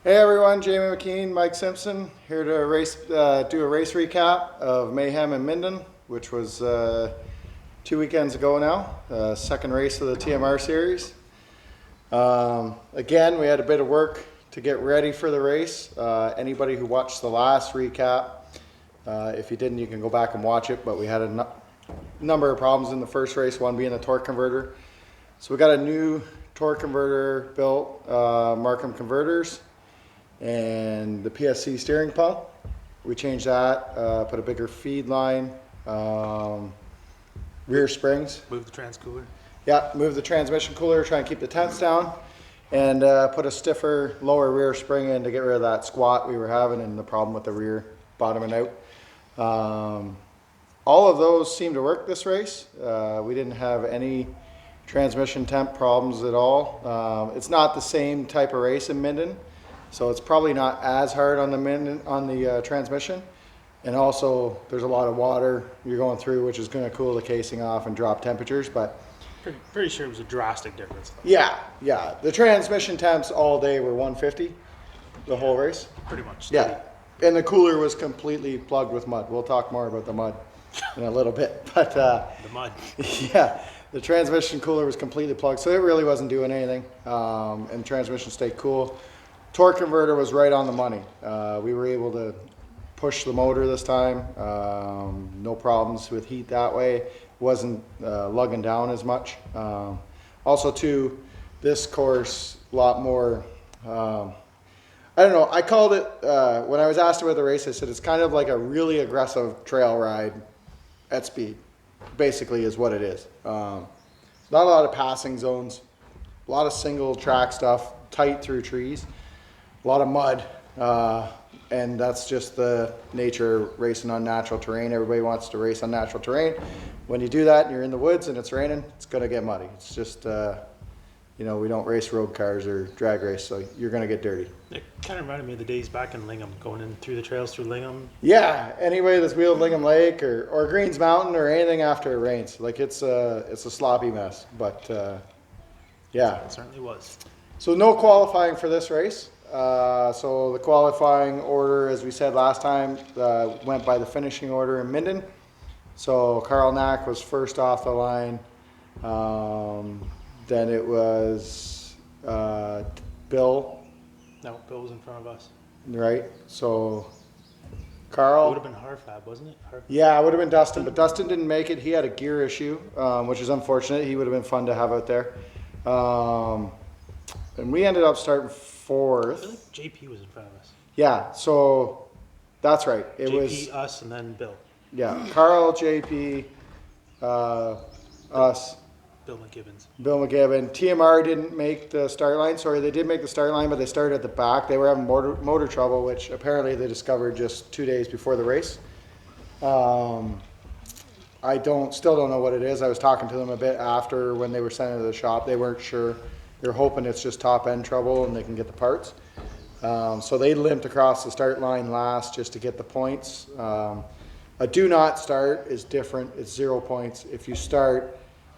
Hey everyone, Jamie McKean, Mike Simpson, here to do a race recap of Mayhem in Minden, which was 2 weekends ago now, second race of the TMR Series. Again, we had a bit of work to get ready for the race. Anybody who watched the last recap, if you didn't, you can go back and watch it, but we had a number of problems in the first race, one being the THOR converter. So we got a new THOR converter built, Markham converters, and the PSC steering pump. We changed that, put a bigger feed line, rear springs. Move the trans cooler. Yeah, move the transmission cooler, try and keep the temps down, and put a stiffer lower rear spring in to get rid of that squat we were having and the problem with the rear bottoming out. All of those seemed to work this race. We didn't have any transmission temp problems at all. It's not the same type of race in Minden, so it's probably not as hard on the transmission. And also, there's a lot of water you're going through, which is going to cool the casing off and drop temperatures. But pretty sure it was a drastic difference, though. Yeah. The transmission temps all day were 150, the whole race. Pretty much. Yeah, and the cooler was completely plugged with mud. We'll talk more about the mud in a little bit. But the mud. Yeah, the transmission cooler was completely plugged, so it really wasn't doing anything. And the transmission stayed cool. THOR converter was right on the money. We were able to push the motor this time. No problems with heat that way. Wasn't lugging down as much. Also too, this course, a lot more, I don't know, I called it, when I was asked about the race, I said it's kind of like a really aggressive trail ride at speed, basically is what it is. Not a lot of passing zones, a lot of single track stuff, tight through trees, a lot of mud, and that's just the nature of racing on natural terrain. Everybody wants to race on natural terrain. When you do that and you're in the woods and it's raining, it's going to get muddy. It's just, we don't race road cars or drag race, so you're going to get dirty. It kind of reminded me of the days back in Lingham, going in through the trails through Lingham. Yeah, anybody that's wheeled Lingham Lake or Greens Mountain or anything after it rains, like it's a sloppy mess. But yeah, It certainly was. So no qualifying for this race. So the qualifying order, as we said last time, went by the finishing order in Minden. So Carl Knack was first off the line. Then it was Bill. No, Bill was in front of us. Right. So It Carl. would have been Harfab, wasn't it? Yeah, it would have been Dustin, but Dustin didn't make it. He had a gear issue, which is unfortunate. He would have been fun to have out there. And we ended up starting fourth. I feel like JP was in front of us. Yeah, so that's right. It JP, was us, and then Bill. Yeah, Carl, JP, us, Bill McGibbons. Bill McGibbon. TMR didn't make the start line. Sorry, they did make the start line, but they started at the back. They were having motor trouble, which apparently they discovered just 2 days before the race. I still don't know what it is. I was talking to them a bit after when they were sent to the shop. They weren't sure. They're hoping it's just top end trouble and they can get the parts. So they limped across the start line last just to get the points. A do not start is different. It's 0 points. If you start,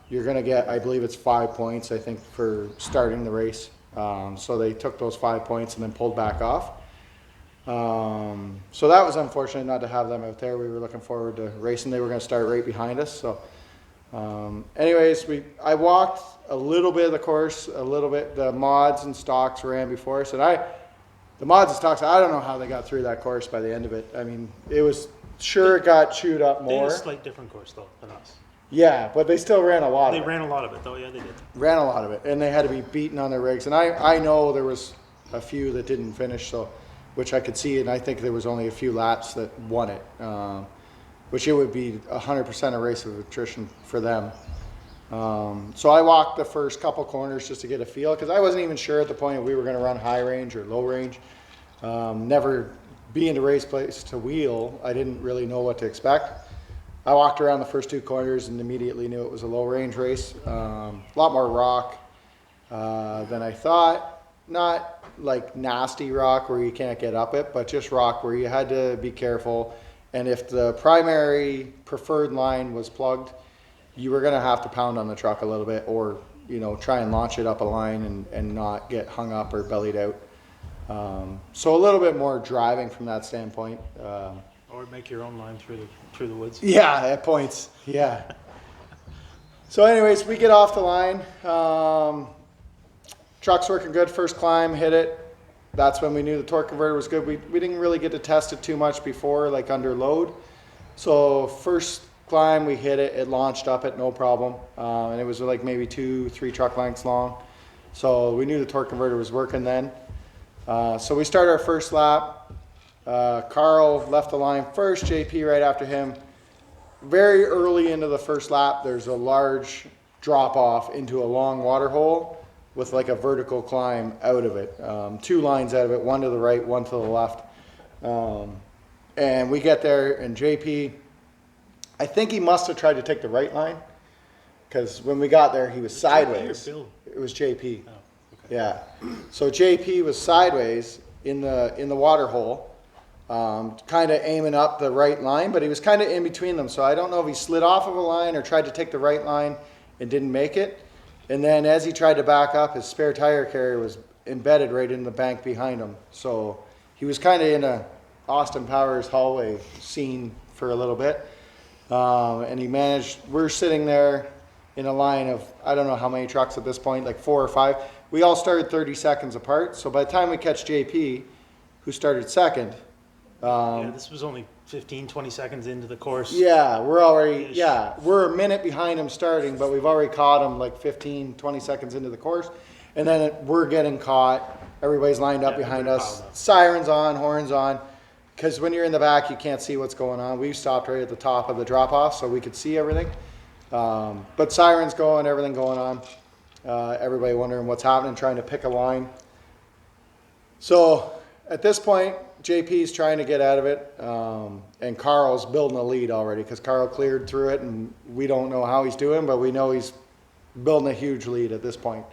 you're going to get, I believe it's 5 points, I think, for starting the race. So they took those 5 points and then pulled back off. So that was unfortunate not to have them out there. We were looking forward to racing. They were going to start right behind us. So anyways, I walked a little bit of the course, a little bit. The mods and stocks ran before us. And the mods and stocks, I don't know how they got through that course by the end of it. I mean, it got chewed up more. They had a slight different course, though, than us. Yeah, but they still ran a lot of it. They ran a lot of it, though. Yeah, they did. Ran a lot of it. And they had to be beaten on their rigs. And I know there was a few that didn't finish, which I could see. And I think there was only a few laps that won it, which it would be 100% a race of attrition for them. So I walked the first couple corners just to get a feel, because I wasn't even sure at the point if we were going to run high range or low range. Never being to race place to wheel, I didn't really know what to expect. I walked around the first 2 corners and immediately knew it was a low range race. A lot more rock than I thought. Not like nasty rock where you can't get up it, but just rock where you had to be careful. And if the primary preferred line was plugged, you were going to have to pound on the truck a little bit, or try and launch it up a line and not get hung up or bellied out. So a little bit more driving from that standpoint. Or make your own line through the woods. Yeah, at points. Yeah. So anyways, we get off the line. Truck's working good. First climb, hit it. That's when we knew the torque converter was good. We didn't really get to test it too much before, like under load. So first climb, we hit it. It launched up it, no problem. And it was like maybe 2-3 truck lengths long. So we knew the torque converter was working then. So we started our first lap. Carl left the line first, JP right after him. Very early into the first lap, there's a large drop off into a long water hole with like a vertical climb out of it. 2 lines out of it, one to the right, one to the left. And we get there, and JP, I think he must have tried to take the right line, because when we got there, he was sideways. It was JP. Oh, okay. Yeah. So JP was sideways in the water hole, kind of aiming up the right line, but he was kind of in between them. So I don't know if he slid off of a line or tried to take the right line and didn't make it. And then as he tried to back up, his spare tire carrier was embedded right in the bank behind him. So he was kind of in a Austin Powers hallway scene for a little bit. And he managed, we're sitting there in a line of, I don't know how many trucks at this point, like 4 or 5. We all started 30 seconds apart. So by the time we catch JP, who started second, Yeah, this was only 15, 20 seconds into the course. yeah, we're a minute behind him starting, but we've already caught him like 15, 20 seconds into the course. And then we're getting caught. Everybody's lined up behind us. Sirens on, horns on. Because when you're in the back, you can't see what's going on. We stopped right at the top of the drop-off so we could see everything. But sirens going, everything going on. Everybody wondering what's happening, trying to pick a line. So at this point, JP's trying to get out of it, and Carl's building a lead already, because Carl cleared through it, and we don't know how he's doing, but we know he's building a huge lead at this point.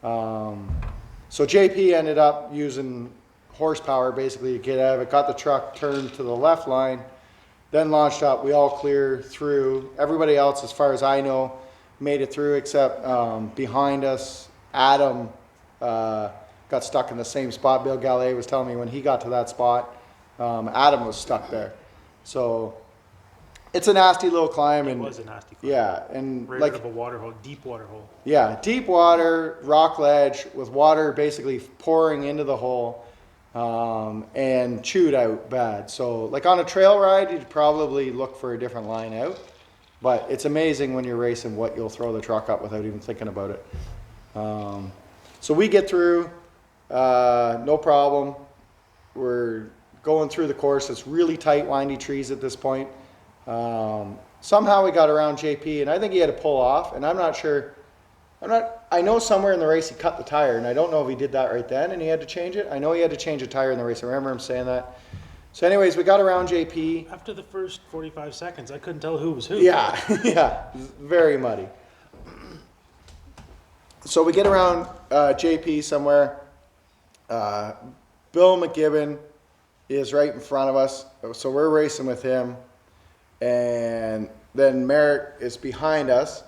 So JP ended up using horsepower basically to get out of it, got the truck turned to the left line, then launched up. We all clear through. Everybody else, as far as I know, made it through, except behind us, Adam got stuck in the same spot. Bill Gallet was telling me when he got to that spot, Adam was stuck there. So it's a nasty little climb. It and was a nasty climb. Yeah, and Right like out of a water hole, deep water hole. yeah, deep water, rock ledge with water basically pouring into the hole, and chewed out bad. So like on a trail ride, you'd probably look for a different line out, but it's amazing when you're racing what you'll throw the truck up without even thinking about it. So we get through. No problem. We're going through the course. It's really tight, windy trees at this point. Somehow we got around JP, and I think he had to pull off, and I'm not sure. I know somewhere in the race he cut the tire, and I don't know if he did that right then and he had to change it. I know he had to change a tire in the race. I remember him saying that. So anyways, we got around JP. After the first 45 seconds, I couldn't tell who was who. Yeah, yeah, very muddy. So we get around JP somewhere. Bill McGibbon is right in front of us, so we're racing with him, and then Merrick is behind us.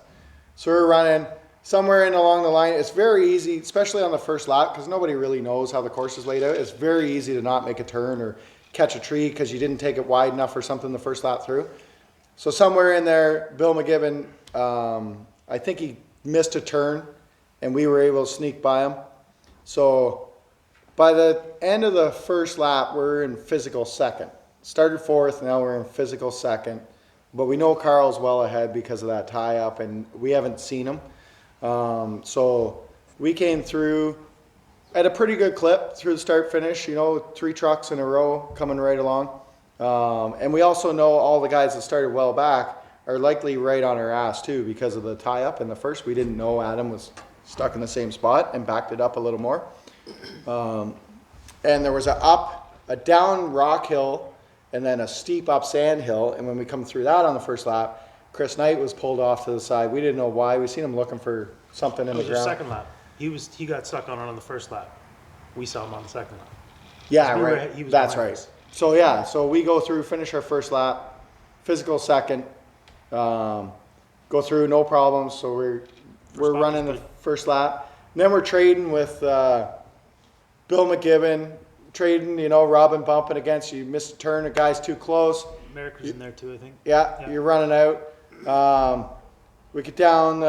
So we're running somewhere in along the line. It's very easy, especially on the first lap, because nobody really knows how the course is laid out. It's very easy to not make a turn or catch a tree because you didn't take it wide enough or something the first lap through. So somewhere in there, Bill McGibbon, I think he missed a turn, and we were able to sneak by him. So by the end of the first lap, we're in physical second. Started fourth, now we're in physical second. But we know Carl's well ahead because of that tie-up, and we haven't seen him. So we came through at a pretty good clip through the start-finish, 3 trucks in a row coming right along. And we also know all the guys that started well back are likely right on our ass too because of the tie-up in the first. We didn't know Adam was stuck in the same spot and backed it up a little more. And there was a down rock hill and then a steep up sand hill. And when we come through that on the first lap, Chris Knight was pulled off to the side. We didn't know why. We seen him looking for something in the It was ground. your second lap. He got stuck on it on the first lap. We saw him on the second lap. Yeah, We were- right. he was That's behind right. us. So yeah, so we go through, finish our first lap, physical second, go through no problems. So we're lap running the was good. first lap. And then we're trading with Bill Bill McGibbon trading, you know, rubbing, bumping against you. Missed a turn, a guy's too close. Merrick was in there too, I think. Yeah, you're running out. We get down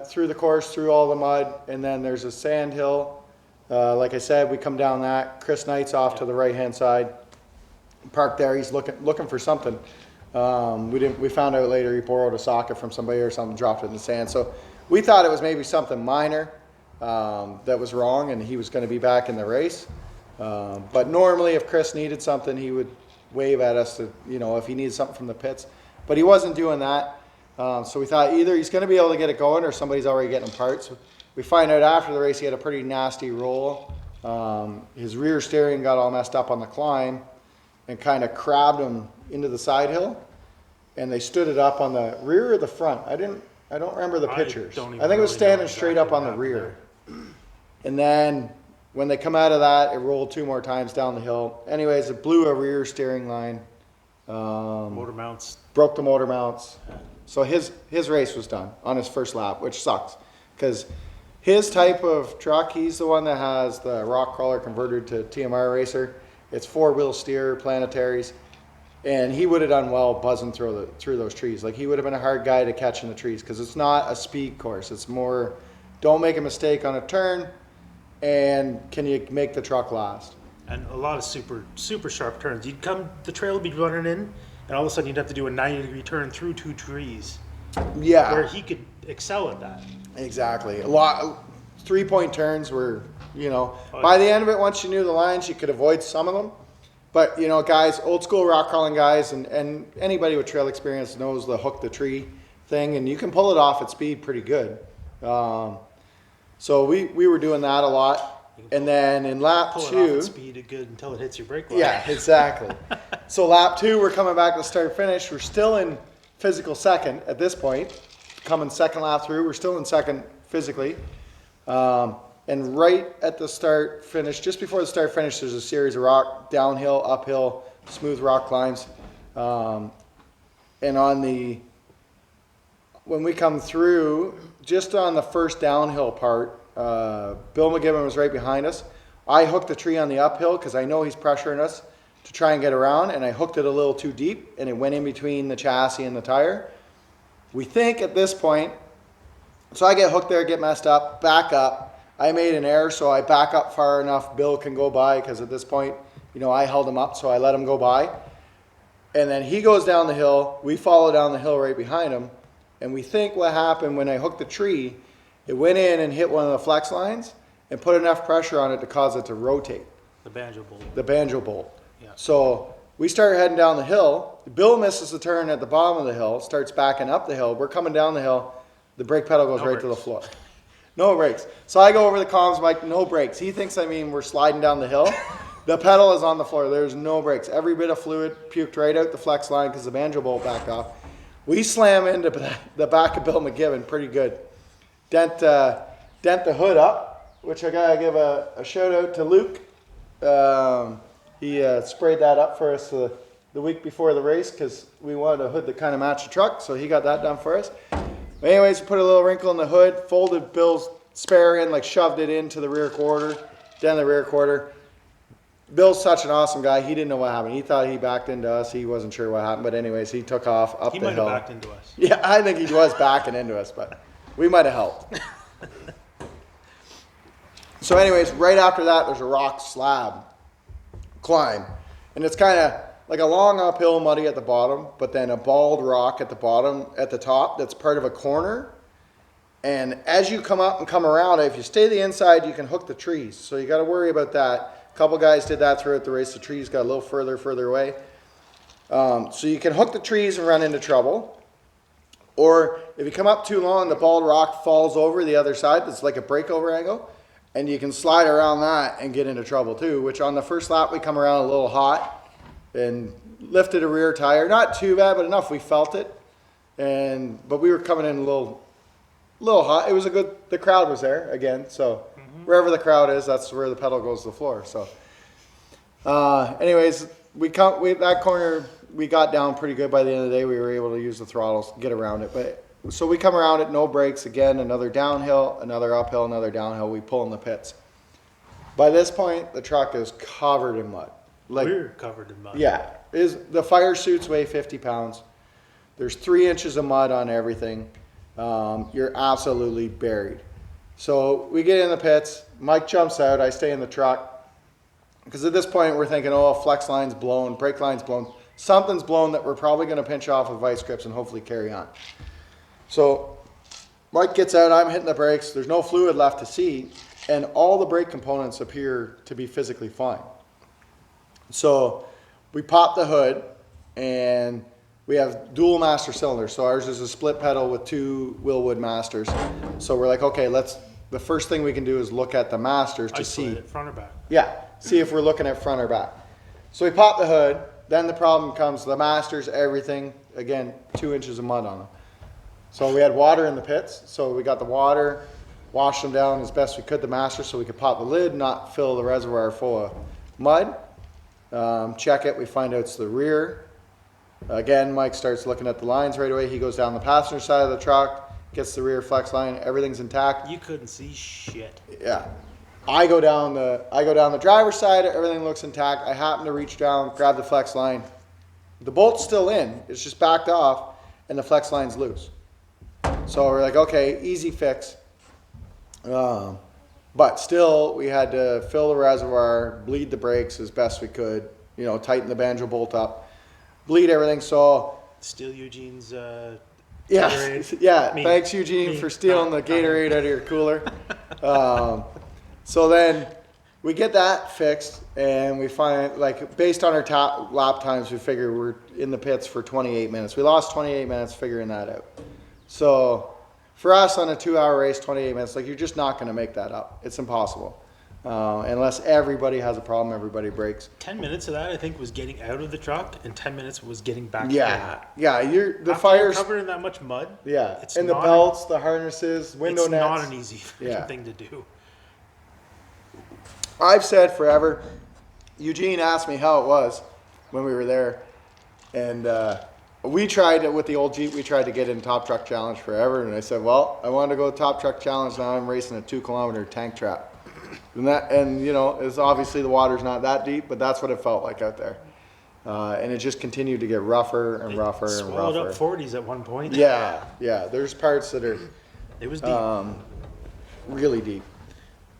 through the course, through all the mud, and then there's a sand hill. Like I said, we come down that. Chris Knight's off to the right-hand side. Parked there. He's looking for something. We found out later he borrowed a socket from somebody or something, dropped it in the sand. So we thought it was maybe something minor that was wrong, and he was going to be back in the race. But normally, if Chris needed something, he would wave at us to, you know, if he needed something from the pits. But he wasn't doing that. So we thought either he's going to be able to get it going or somebody's already getting parts. We find out after the race he had a pretty nasty roll. His rear steering got all messed up on the climb and kind of crabbed him into the side hill. And they stood it up on the rear or the front. I don't remember the pictures. I think it was standing straight up on the rear. And then when they come out of that, it rolled 2 more times down the hill. Anyways, it blew a rear steering line. Motor mounts. Broke the motor mounts. So his race was done on his first lap, which sucks. Because his type of truck, he's the one that has the rock crawler converted to TMR Racer. It's 4-wheel steer, planetaries. And he would have done well buzzing through those trees. Like, he would have been a hard guy to catch in the trees because it's not a speed course. It's more, don't make a mistake on a turn, and can you make the truck last? And a lot of super sharp turns. The trail would be running in, and all of a sudden you'd have to do a 90-degree turn through 2 trees. Yeah. Where he could excel at that. Exactly. A lot, 3-point turns were, you know, by the end of it, once you knew the lines, you could avoid some of them. But, you know, guys, old school rock crawling guys, and anybody with trail experience knows the hook the tree thing, and you can pull it off at speed pretty good. So we were doing that a lot. And then in lap Pull it 2, off at speed good until it hits your brake line. yeah, exactly. So lap 2, we're coming back to start finish. We're still in physical second at this point. Coming second lap through, we're still in second physically. And right at the start finish, just before the start finish, there's a series of rock, downhill, uphill, smooth rock climbs. And when we come through, just on the first downhill part, Bill McGibbon was right behind us. I hooked the tree on the uphill because I know he's pressuring us to try and get around, and I hooked it a little too deep, and it went in between the chassis and the tire. We think at this point, so I get hooked there, get messed up, back up. I made an error, so I back up far enough Bill can go by, because at this point, you know, I held him up, so I let him go by. And then he goes down the hill. We follow down the hill right behind him. And we think what happened when I hooked the tree, it went in and hit one of the flex lines and put enough pressure on it to cause it to rotate. The banjo bolt. The banjo bolt. Yeah. So we start heading down the hill. Bill misses the turn at the bottom of the hill, starts backing up the hill. We're coming down the hill. The brake pedal goes right to the floor. No brakes. So I go over the comms, Mike, no brakes. He thinks, we're sliding down the hill. The pedal is on the floor. There's no brakes. Every bit of fluid puked right out the flex line because the banjo bolt backed off. We slam into the back of Bill McGibbon pretty good. Dent the hood up, which I gotta give a shout out to Luke. He sprayed that up for us the week before the race because we wanted a hood that kind of matched the truck, so he got that done for us. But anyways, we put a little wrinkle in the hood, folded Bill's spare in, like shoved it into the rear quarter, down the rear quarter. Bill's such an awesome guy. He didn't know what happened. He thought he backed into us. He wasn't sure what happened. But anyways, he took off up the hill. He might have backed into us. Yeah, I think he was backing into us, but we might have helped. So anyways, right after that, there's a rock slab climb. And it's kind of like a long uphill muddy at the bottom, but then a bald rock at the bottom, at the top, that's part of a corner. And as you come up and come around, if you stay the inside, you can hook the trees. So you got to worry about that. A couple guys did that throughout the race. The trees got a little further away. So you can hook the trees and run into trouble. Or if you come up too long, the bald rock falls over the other side. It's like a breakover angle. And you can slide around that and get into trouble too, which on the first lap, we come around a little hot and lifted a rear tire. Not too bad, but enough we felt it. But we were coming in a little hot. It was the crowd was there again. So wherever the crowd is, that's where the pedal goes to the floor. So anyways, that corner, we got down pretty good by the end of the day. We were able to use the throttles, get around it. But so we come around it, no brakes again, another downhill, another uphill, another downhill. We pull in the pits. By this point, the truck is covered in mud. Like, We're covered in mud. yeah, the fire suits weigh 50 pounds. There's 3 inches of mud on everything. You're absolutely buried. So we get in the pits. Mike jumps out. I stay in the truck. Because at this point, we're thinking, oh, flex line's blown, brake line's blown. Something's blown that we're probably going to pinch off with vice grips and hopefully carry on. So Mike gets out. I'm hitting the brakes. There's no fluid left to see. And all the brake components appear to be physically fine. So we pop the hood, and we have dual master cylinders. So ours is a split pedal with 2 Willwood masters. So we're like, okay, the first thing we can do is look at the masters to see. Isolate it, front or back. Yeah, see if we're looking at front or back. So we pop the hood, then the problem comes, the masters, everything, again, 2 inches of mud on them. So we had water in the pits, so we got the water, washed them down as best we could, the masters, so we could pop the lid, not fill the reservoir full of mud. Check it, we find out it's the rear. Again, Mike starts looking at the lines right away. He goes down the passenger side of the truck, gets the rear flex line, everything's intact. You couldn't see shit. Yeah. I go down the driver's side, everything looks intact. I happen to reach down, grab the flex line. The bolt's still in, it's just backed off, and the flex line's loose. So we're like, okay, easy fix. But still, we had to fill the reservoir, bleed the brakes as best we could, tighten the banjo bolt up, bleed everything. So Steal Eugene's yeah, Gatorade. yeah. Me. Thanks, Eugene, Me. for stealing the Gatorade out of your cooler. So then we get that fixed, and we find, like, based on our lap times, we figure we're in the pits for 28 minutes. We lost 28 minutes figuring that out. So for us on a 2-hour race, 28 minutes, like, you're just not going to make that up. It's impossible. Unless everybody has a problem, everybody breaks. 10 minutes of that, I think, was getting out of the truck, and 10 minutes was getting back. Yeah, yeah. The After fires you're covered in that much mud. Yeah, it's and the not belts, the harnesses, window it's nets. not an easy Yeah. thing to do. I've said forever. Eugene asked me how it was when we were there, and we tried it with the old Jeep. We tried to get in Top Truck Challenge forever, and I said, well, I wanted to go Top Truck Challenge. Now I'm racing a 2-kilometer tank trap, and it's obviously the water's not that deep, but that's what it felt like out there, and it just continued to get rougher and rougher and Swallowed rougher. up 40s at one point. Yeah, yeah. There's parts that are It was deep. really deep.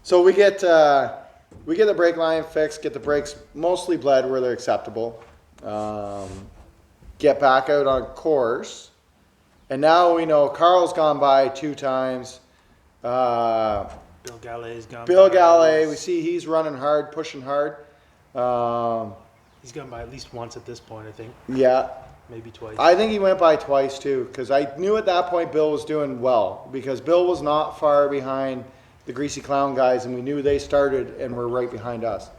So we get the brake line fixed, get the brakes mostly bled where they're acceptable, get back out on course, and now we know Carl's gone by 2 times. Bill Gallet's gone Bill by. Gallet, we see he's running hard, pushing hard. He's gone by at least once at this point, I think. Yeah, Maybe twice. I think he went by twice too, because I knew at that point Bill was doing well, because Bill was not far behind the Greasy Clown guys, and we knew they started and were right behind us.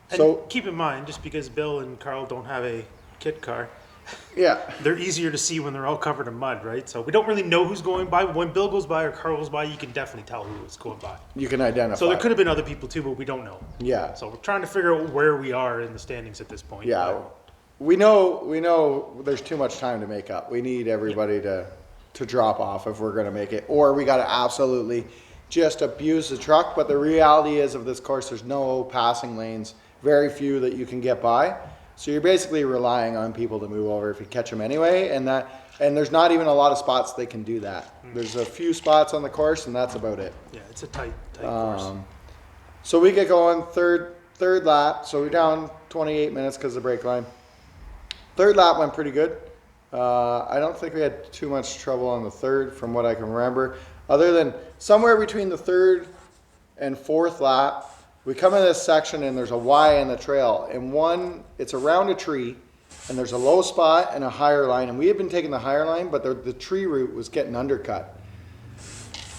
And So keep in mind, just because Bill and Carl don't have a kit car, yeah, they're easier to see when they're all covered in mud, right? So we don't really know who's going by. When Bill goes by or Carl goes by, you can definitely tell who is going by. you can identify. So there could have been other people too, but we don't know. Yeah. So we're trying to figure out where we are in the standings at this point. Yeah, we know there's too much time to make up. We need everybody to drop off if we're going to make it, or we got to absolutely just abuse the truck. But the reality is of this course, there's no passing lanes, very few that you can get by. So you're basically relying on people to move over if you catch them anyway, and there's not even a lot of spots they can do that. There's a few spots on the course, and that's about it. Yeah, it's a tight course. So we get going, third lap. So we're down 28 minutes because of the brake line. Third lap went pretty good. I don't think we had too much trouble on the third from what I can remember. Other than somewhere between the third and fourth lap, we come in this section and there's a Y in the trail. And it's around a tree, and there's a low spot and a higher line. And we had been taking the higher line, but the tree root was getting undercut.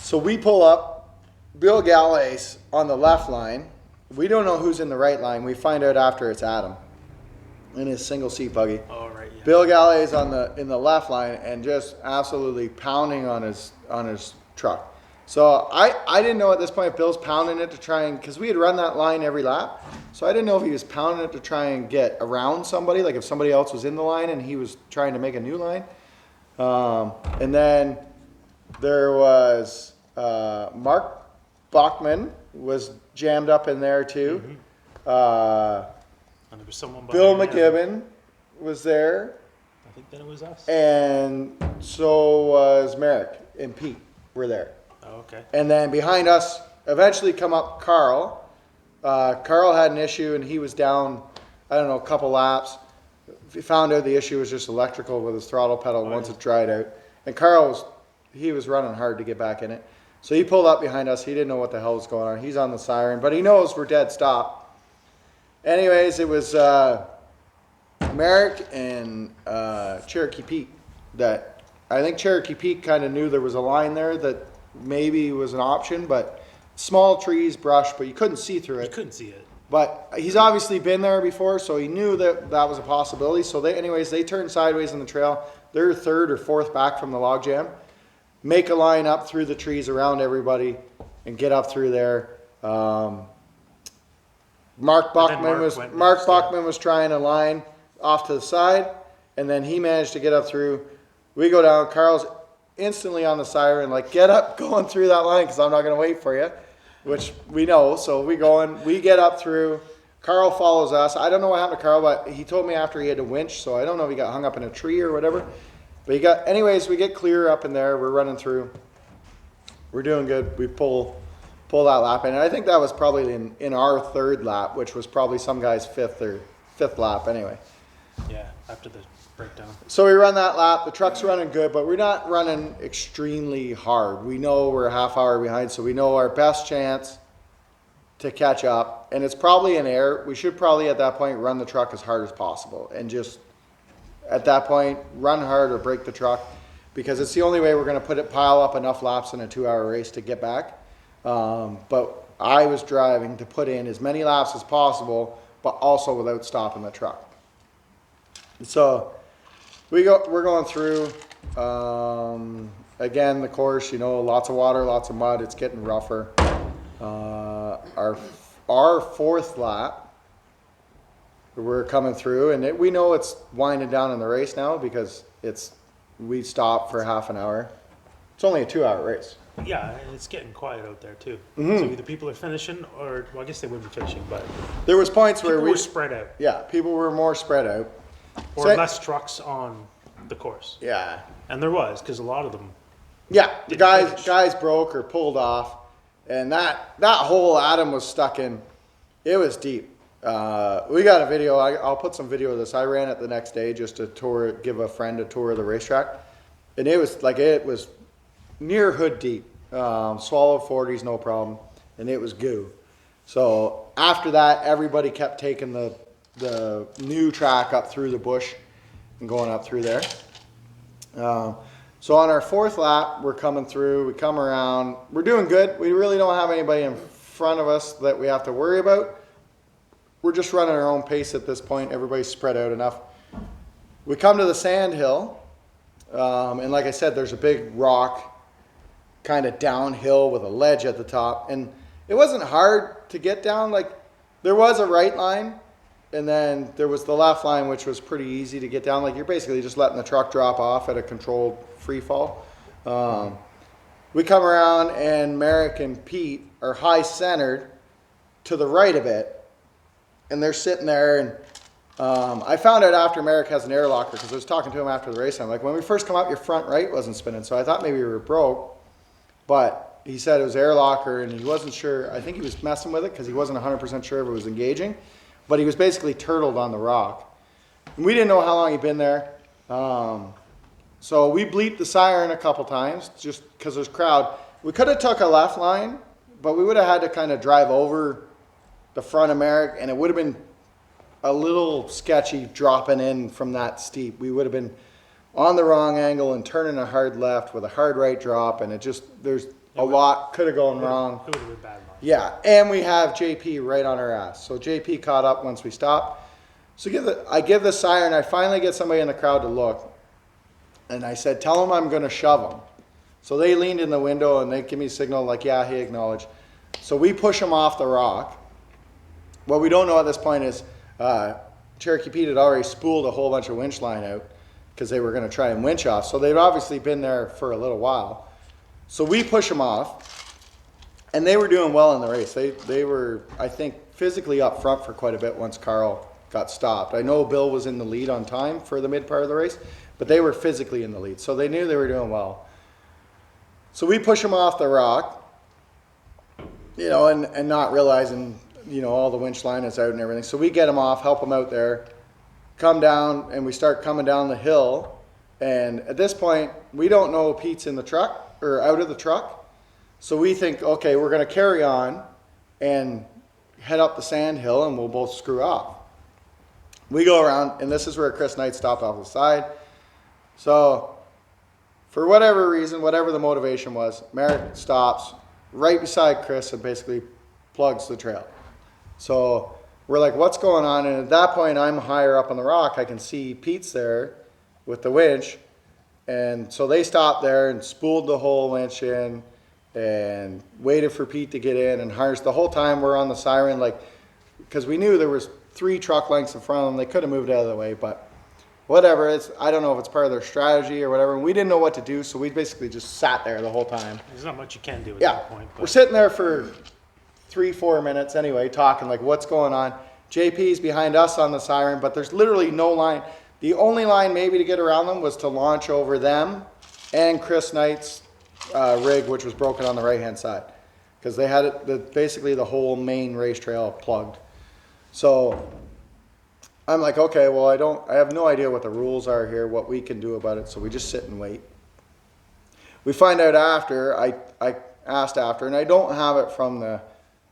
So we pull up, Bill Gallet's on the left line. We don't know who's in the right line. We find out after it's Adam in his single seat buggy. Oh, right, yeah. Bill Gallet's in the left line and just absolutely pounding on his truck. So I didn't know at this point if Bill's pounding it to try and, because we had run that line every lap, so I didn't know if he was pounding it to try and get around somebody, like if somebody else was in the line and he was trying to make a new line. And then there was Mark Bachman was jammed up in there too. And there was someone Bill behind McGibbon was there. I think then it was us. And so was Merrick and Pete were there. Oh, okay. And then behind us, eventually come up Carl. Carl had an issue and he was down, I don't know, a couple laps. We found out the issue was just electrical with his throttle pedal once it dried out. And Carl he was running hard to get back in it. So he pulled up behind us. He didn't know what the hell was going on. He's on the siren, but he knows we're dead stop. Anyways, it was Merrick and Cherokee Pete that I think Cherokee Pete kind of knew there was a line there that maybe was an option, but small trees, brush, but you couldn't see through it. You couldn't see it. But he's obviously been there before, so he knew that that was a possibility. So they turned sideways in the trail. They're third or fourth back from the log jam. Make a line up through the trees around everybody and get up through there. Mark Bachman was trying a line off to the side, and then he managed to get up through. We go down. Carl's instantly on the siren, like, get up, going through that line because I'm not going to wait for you, which we know. So we go in, we get up through. Carl follows us. I don't know what happened to Carl, but he told me after he had to winch, so I don't know if he got hung up in a tree or whatever. But anyways, we get clear up in there. We're running through. We're doing good. We pull that lap in. And I think that was probably in our third lap, which was probably some guy's fifth lap anyway. Yeah, after the breakdown. So we run that lap. The truck's running good, but we're not running extremely hard. We know we're a half hour behind, so we know our best chance to catch up. And it's probably in air. We should probably at that point run the truck as hard as possible and just at that point run hard or break the truck because it's the only way we're going to pile up enough laps in a 2-hour race to get back. But I was driving to put in as many laps as possible, but also without stopping the truck. So we're going through, again, the course, lots of water, lots of mud. It's getting rougher. Our fourth lap, we're coming through, and we know it's winding down in the race now because we stopped for half an hour. It's only a 2-hour race. Yeah, and it's getting quiet out there too. Mm-hmm. So either people are finishing, or I guess they wouldn't be finishing, but there was points where we were spread out. Yeah, people were more spread out, or less trucks on the course. Yeah, and there was because a lot of them. Yeah, the guys broke or pulled off, and that hole Adam was stuck in, it was deep. We got a video. I'll put some video of this. I ran it the next day just to give a friend a tour of the racetrack, and it was near hood deep. Swallowed 40s, no problem, and it was goo. So after that, everybody kept taking the new track up through the bush and going up through there. So on our fourth lap, we're coming through. We come around. We're doing good. We really don't have anybody in front of us that we have to worry about. We're just running our own pace at this point. Everybody's spread out enough. We come to the sand hill, and like I said, there's a big rock kind of downhill with a ledge at the top. And it wasn't hard to get down. Like, there was a right line, and then there was the left line, which was pretty easy to get down. Like, you're basically just letting the truck drop off at a controlled free fall. We come around, and Merrick and Pete are high centered to the right of it. And they're sitting there, and I found out after Merrick has an air locker, because I was talking to him after the race. I'm like, when we first come up, your front right wasn't spinning. So I thought maybe we were broke. But he said it was air locker, and he wasn't sure. I think he was messing with it because he wasn't 100% sure if it was engaging. But he was basically turtled on the rock. And we didn't know how long he'd been there. So we bleeped the siren a couple times just because there's crowd. We could have took a left line, but we would have had to kind of drive over the front of Merrick, and it would have been a little sketchy dropping in from that steep. We would have been on the wrong angle and turning a hard left with a hard right drop, and there's a lot could have gone wrong. It would have been bad luck. Yeah, and we have JP right on our ass. So JP caught up once we stopped. So I give the siren. I finally get somebody in the crowd to look, and I said, tell him I'm going to shove him. So they leaned in the window, and they give me a signal like, yeah, he acknowledged. So we push him off the rock. What we don't know at this point is Cherokee Pete had already spooled a whole bunch of winch line out because they were going to try and winch off. So they'd obviously been there for a little while. So we push him off, And they were doing well in the race. They were, I think, physically up front for quite a bit once Carl got stopped. I know Bill was in the lead on time for the mid part of the race, but they were physically in the lead. So they knew they were doing well. So we push them off the rock, you know, and not realizing, you know, all the winch line is out and everything. So we get them off, help them out there, come down, and we start coming down the hill. And at this point, we don't know Pete's in the truck or out of the truck. So we think, okay, we're going to carry on and head up the sand hill and we'll both screw off. We go around, and this is where Chris Knight stopped off the side. So for whatever reason, whatever the motivation was, Merritt stops right beside Chris and basically plugs the trail. So we're like, what's going on? And at that point, I'm higher up on the rock. I can see Pete's there with the winch. And so they stopped there and spooled the whole winch in and waited for Pete to get in and harnessed. The whole time we're on the siren, like, because we knew there was 3 truck lengths in front of them. They could have moved out of the way, but whatever. I don't know if it's part of their strategy or whatever. And we didn't know what to do, so we basically just sat there the whole time. There's not much you can do at Yeah, that point. But we're sitting there for 3-4 minutes anyway, talking like, what's going on? JP's behind us on the siren, but there's literally no line. The only line maybe to get around them was to launch over them and Chris Knight's rig, which was broken on the right-hand side, because they had it, basically the whole main race trail plugged. So I'm like, okay, well, I have no idea what the rules are here, what we can do about it. So we just sit and wait. We find out after, I asked after, and I don't have it from the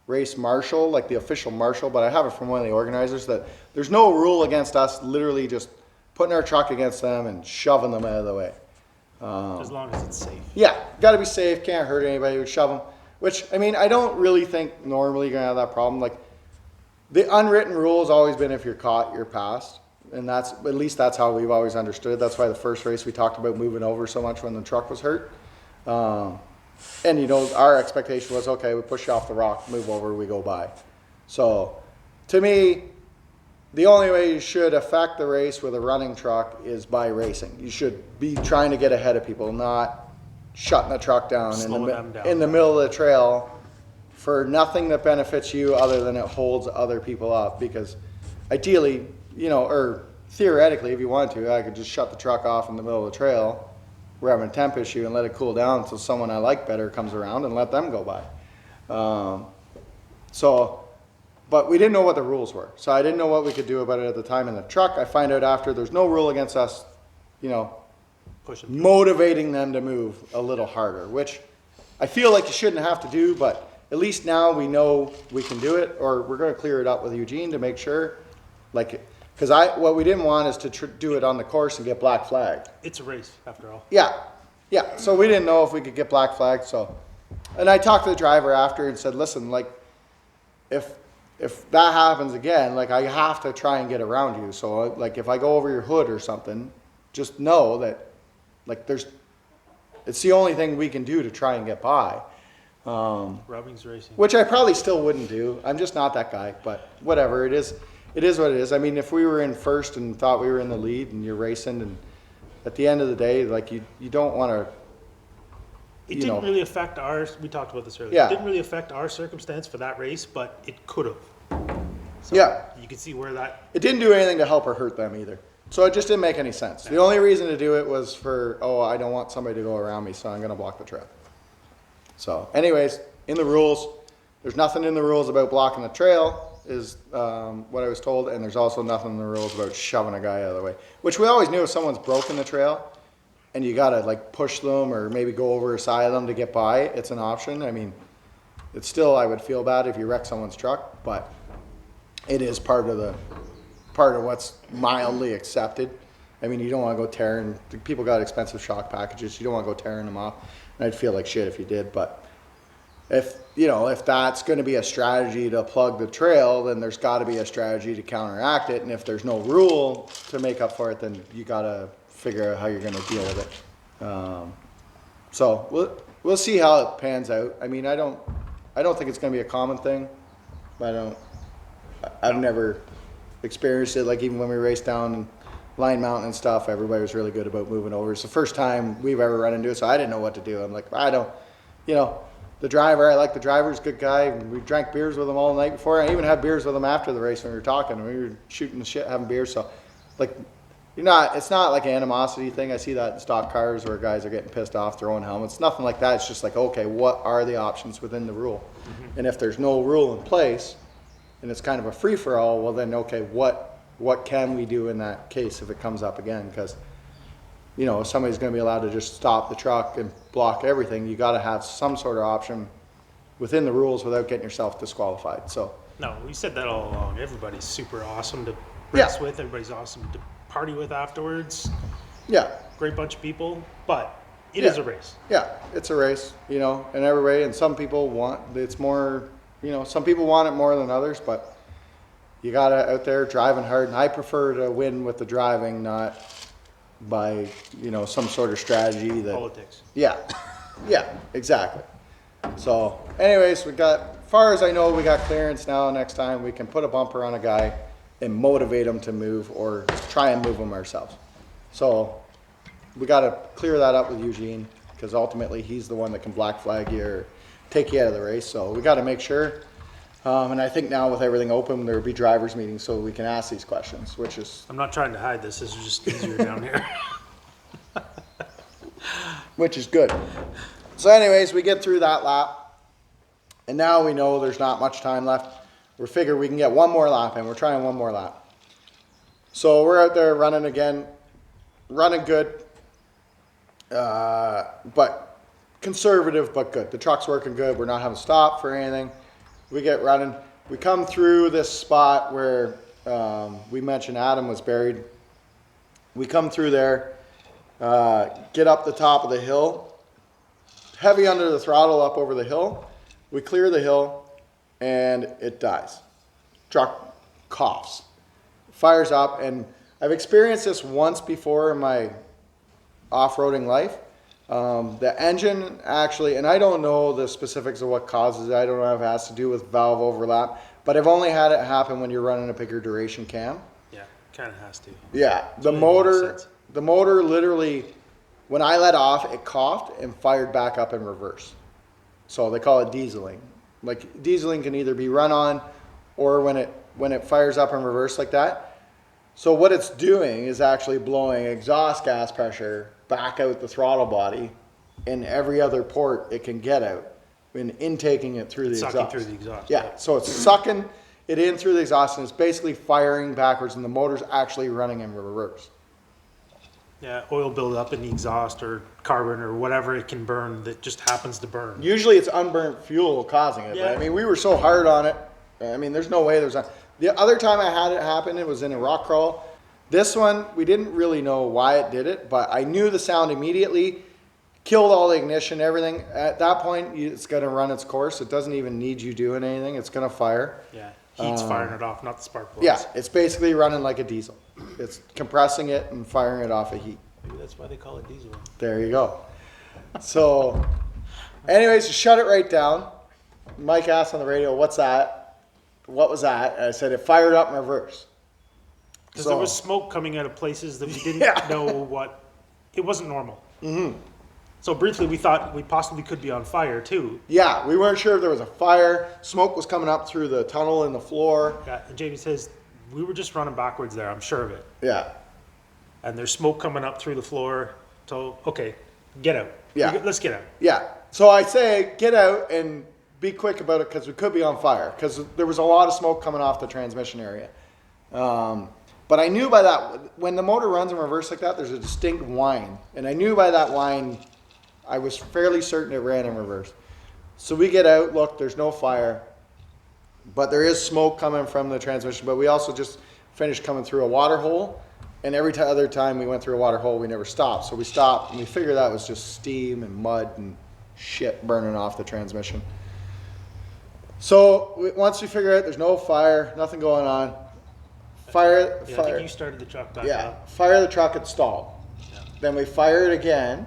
race marshal, like the official marshal, but I have it from one of the organizers, that there's no rule against us literally just putting our truck against them and shoving them out of the way. as long as it's safe. Yeah, got to be safe, can't hurt anybody, we shove them. Which, I mean, I don't really think normally you're going to have that problem. Like, the unwritten rule has always been if you're caught, you're passed. And that's, at least that's how we've always understood. That's why the first race we talked about moving over so much when the truck was hurt. And, you know, our expectation was, okay, we push you off the rock, move over, we go by. So, to me, the only way you should affect the race with a running truck is by racing. You should be trying to get ahead of people, not shutting the truck down in the middle of the trail for nothing that benefits you other than it holds other people up. Because ideally, you know, or theoretically, if you want to, I could just shut the truck off in the middle of the trail. We're having a temp issue and let it cool down until someone I like better comes around and let them go by. But we didn't know what the rules were. So I didn't know what we could do about it at the time in the truck. I find out after there's no rule against us, you know, motivating them to move a little harder, which I feel like you shouldn't have to do, but at least now we know we can do it, or we're going to clear it up with Eugene to make sure, like, because what we didn't want is to do it on the course and get black flagged. It's a race, after all. Yeah. So we didn't know if we could get black flagged. So, and I talked to the driver after and said, listen, like, if that happens again, like, I have to try and get around you. So, like, if I go over your hood or something, just know that, like, it's the only thing we can do to try and get by. Rubbing's racing. Which I probably still wouldn't do. I'm just not that guy, but whatever. It is what it is. I mean, if we were in first and thought we were in the lead and you're racing, and at the end of the day, like, you don't want to. It didn't really affect we talked about this earlier. Yeah. It didn't really affect our circumstance for that race, but it could have. So Yeah. You can see where that. It didn't do anything to help or hurt them either. So it just didn't make any sense. The only reason to do it was for, I don't want somebody to go around me, so I'm going to block the trail. So anyways, in the rules, there's nothing in the rules about blocking the trail, is what I was told, and there's also nothing in the rules about shoving a guy out of the way, which we always knew if someone's broken the trail and you got to, like, push them or maybe go over a side of them to get by, it's an option. I mean, it's still, I would feel bad if you wreck someone's truck, but it is part of what's mildly accepted. I mean, you don't want to go tearing, people got expensive shock packages, you don't want to go tearing them off, and I'd feel like shit if you did. But if that's going to be a strategy to plug the trail, then there's got to be a strategy to counteract it, and if there's no rule to make up for it, then you got to figure out how you're going to deal with it. So we'll see how it pans out. I mean, I don't think it's going to be a common thing, but I've never experienced it. Like, even when we raced down Line Mountain and stuff, everybody was really good about moving over. It's the first time we've ever run into it, so I didn't know what to do. I'm like, The driver, I like the driver, he's a good guy. We drank beers with him all night before. I even had beers with him after the race when we were talking. We were shooting the shit, having beers. So, like, it's not like an animosity thing. I see that in stock cars where guys are getting pissed off throwing helmets. Nothing like that. It's just like, okay, what are the options within the rule? And if there's no rule in place and it's kind of a free for all, well then, okay, what can we do in that case if it comes up again? Because, you know, if somebody's going to be allowed to just stop the truck and block everything, you got to have some sort of option within the rules without getting yourself disqualified. So No, we said that all along. Everybody's super awesome to race Yeah. with. Everybody's awesome to party with afterwards. yeah, Great bunch of people, but it is a race. yeah, it's a race, you know, in every way. And some people want it's more, you know, some people want it more than others, but you got to out there driving hard. And I prefer to win with the driving, not by, you know, some sort of strategy that. Politics. Yeah, yeah, exactly. So, anyways, as far as I know, we got clearance now. Next time we can put a bumper on a guy and motivate him to move or try and move him ourselves. So, we got to clear that up with Eugene because ultimately he's the one that can black flag you or take you out of the race. So, we got to make sure. And I think now with everything open, there will be drivers meetings so we can ask these questions, which is I'm not trying to hide this. This is just easier down here. which is good. So anyways, we get through that lap, and now we know there's not much time left. We figure we can get one more lap in. We're trying one more lap. So we're out there running again, running good, but conservative but good. The truck's working good. We're not having to stop for anything. We get running. We come through this spot where we mentioned Adam was buried. We come through there, get up the top of the hill, heavy under the throttle up over the hill. We clear the hill, and it dies. Truck coughs, fires up, and I've experienced this once before in my off-roading life. The engine actually, and I don't know the specifics of what causes it. I don't know if it has to do with valve overlap, but I've only had it happen when you're running a bigger duration cam. Yeah, kind of has to. Yeah, the Really motor literally, when I let off, it coughed and fired back up in reverse. So they call it dieseling. Like dieseling can either be run on or when it fires up in reverse like that. So what it's doing is actually blowing exhaust gas pressure back out the throttle body in every other port it can get out and intaking it through the exhaust. Sucking through the exhaust. Yeah, so it's sucking it in through the exhaust and it's basically firing backwards and the motor's actually running in reverse. Yeah, oil buildup in the exhaust or carbon or whatever it can burn that just happens to burn. Usually it's unburnt fuel causing it, Yeah. but I mean, we were so hard on it. I mean, there's no way the other time I had it happen, it was in a rock crawl. This one, we didn't really know why it did it, but I knew the sound immediately, killed all the ignition, everything. At that point, it's going to run its course. It doesn't even need you doing anything. It's going to fire. Yeah, heat's firing it off, not the spark plugs. Yeah, it's basically running like a diesel. It's compressing it and firing it off of heat. Maybe that's why they call it diesel. There you go. So, anyways, shut it right down. Mike asked on the radio, "What's that? What was that?" And I said, "It fired up in reverse." Because there was smoke coming out of places that we didn't Yeah. know what. It wasn't normal. Mm-hmm. So briefly, we thought we possibly could be on fire too. Yeah, we weren't sure if there was a fire. Smoke was coming up through the tunnel in the floor. Yeah, and Jamie says we were just running backwards there. I'm sure of it. Yeah, And there's smoke coming up through the floor. So okay, get out. Yeah. Let's get out. yeah. So I say, get out and be quick about it because we could be on fire because there was a lot of smoke coming off the transmission area. But I knew by that, when the motor runs in reverse like that, there's a distinct whine. And I knew by that whine, I was fairly certain it ran in reverse. So we get out, look, there's no fire, but there is smoke coming from the transmission. But we also just finished coming through a water hole. And every other time we went through a water hole, we never stopped. So we stopped and we figured that was just steam and mud and shit burning off the transmission. So once we figure out there's no fire, nothing going on, Yeah, I fire. think you started the truck back Yeah, up. fire the truck, it stalled. Yeah. Then we fire it again,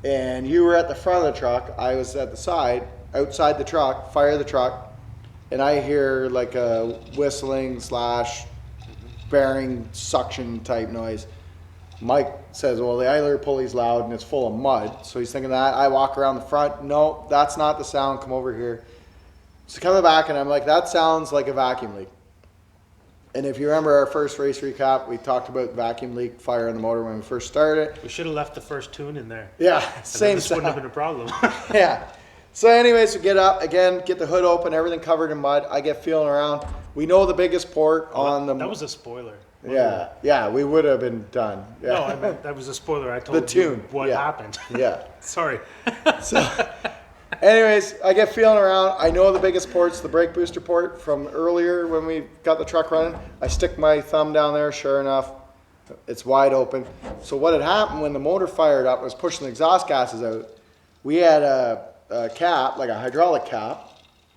and you were at the front of the truck, I was at the side, outside the truck, fire the truck, and I hear like a whistling / bearing suction type noise. Mike says, well, the idler pulley's loud and it's full of mud. So he's thinking that. I walk around the front. No, that's not the sound. Come over here. So coming back and I'm like, that sounds like a vacuum leak. And if you remember our first race recap, we talked about vacuum leak fire in the motor when we first started. We should have left the first tune in there. Yeah, same This sound. wouldn't have been a problem. Yeah. So anyways, we get up, again, get the hood open, everything covered in mud. I get feeling around. We know the biggest port on the... That was a spoiler. Yeah, we would have been done. Yeah. No, I meant that was a spoiler. I told The tune, you what yeah. happened. Yeah. Sorry. So, anyways, I get feeling around. I know the biggest port's the brake booster port from earlier when we got the truck running. I stick my thumb down there, sure enough, it's wide open. So what had happened when the motor fired up, was pushing the exhaust gases out, we had a cap, like a hydraulic cap,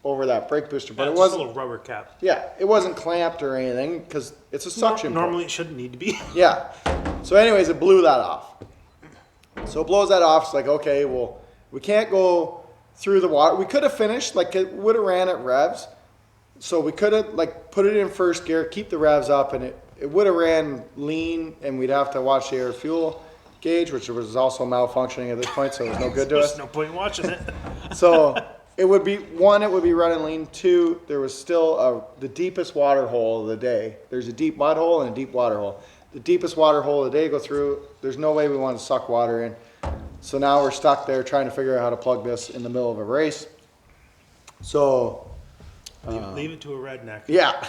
over that brake booster, but it Just wasn't. a little rubber cap. Yeah, it wasn't clamped or anything because it's a suction port. Normally it shouldn't need to be. Yeah. So anyways, it blew that off. So it blows that off. It's like, okay, well, we can't go through the water. We could have finished, like it would have ran at revs. So we could have like put it in first gear, keep the revs up, and it would have ran lean, and we'd have to watch the air fuel gauge, which was also malfunctioning at this point, so it was no good to us. There's no point in watching it. So it would be, one, it would be running lean. Two, there was still the deepest water hole of the day. There's a deep mud hole and a deep water hole. The deepest water hole of the day go through. There's no way we want to suck water in. So now we're stuck there trying to figure out how to plug this in the middle of a race. So Leave it to a redneck. yeah.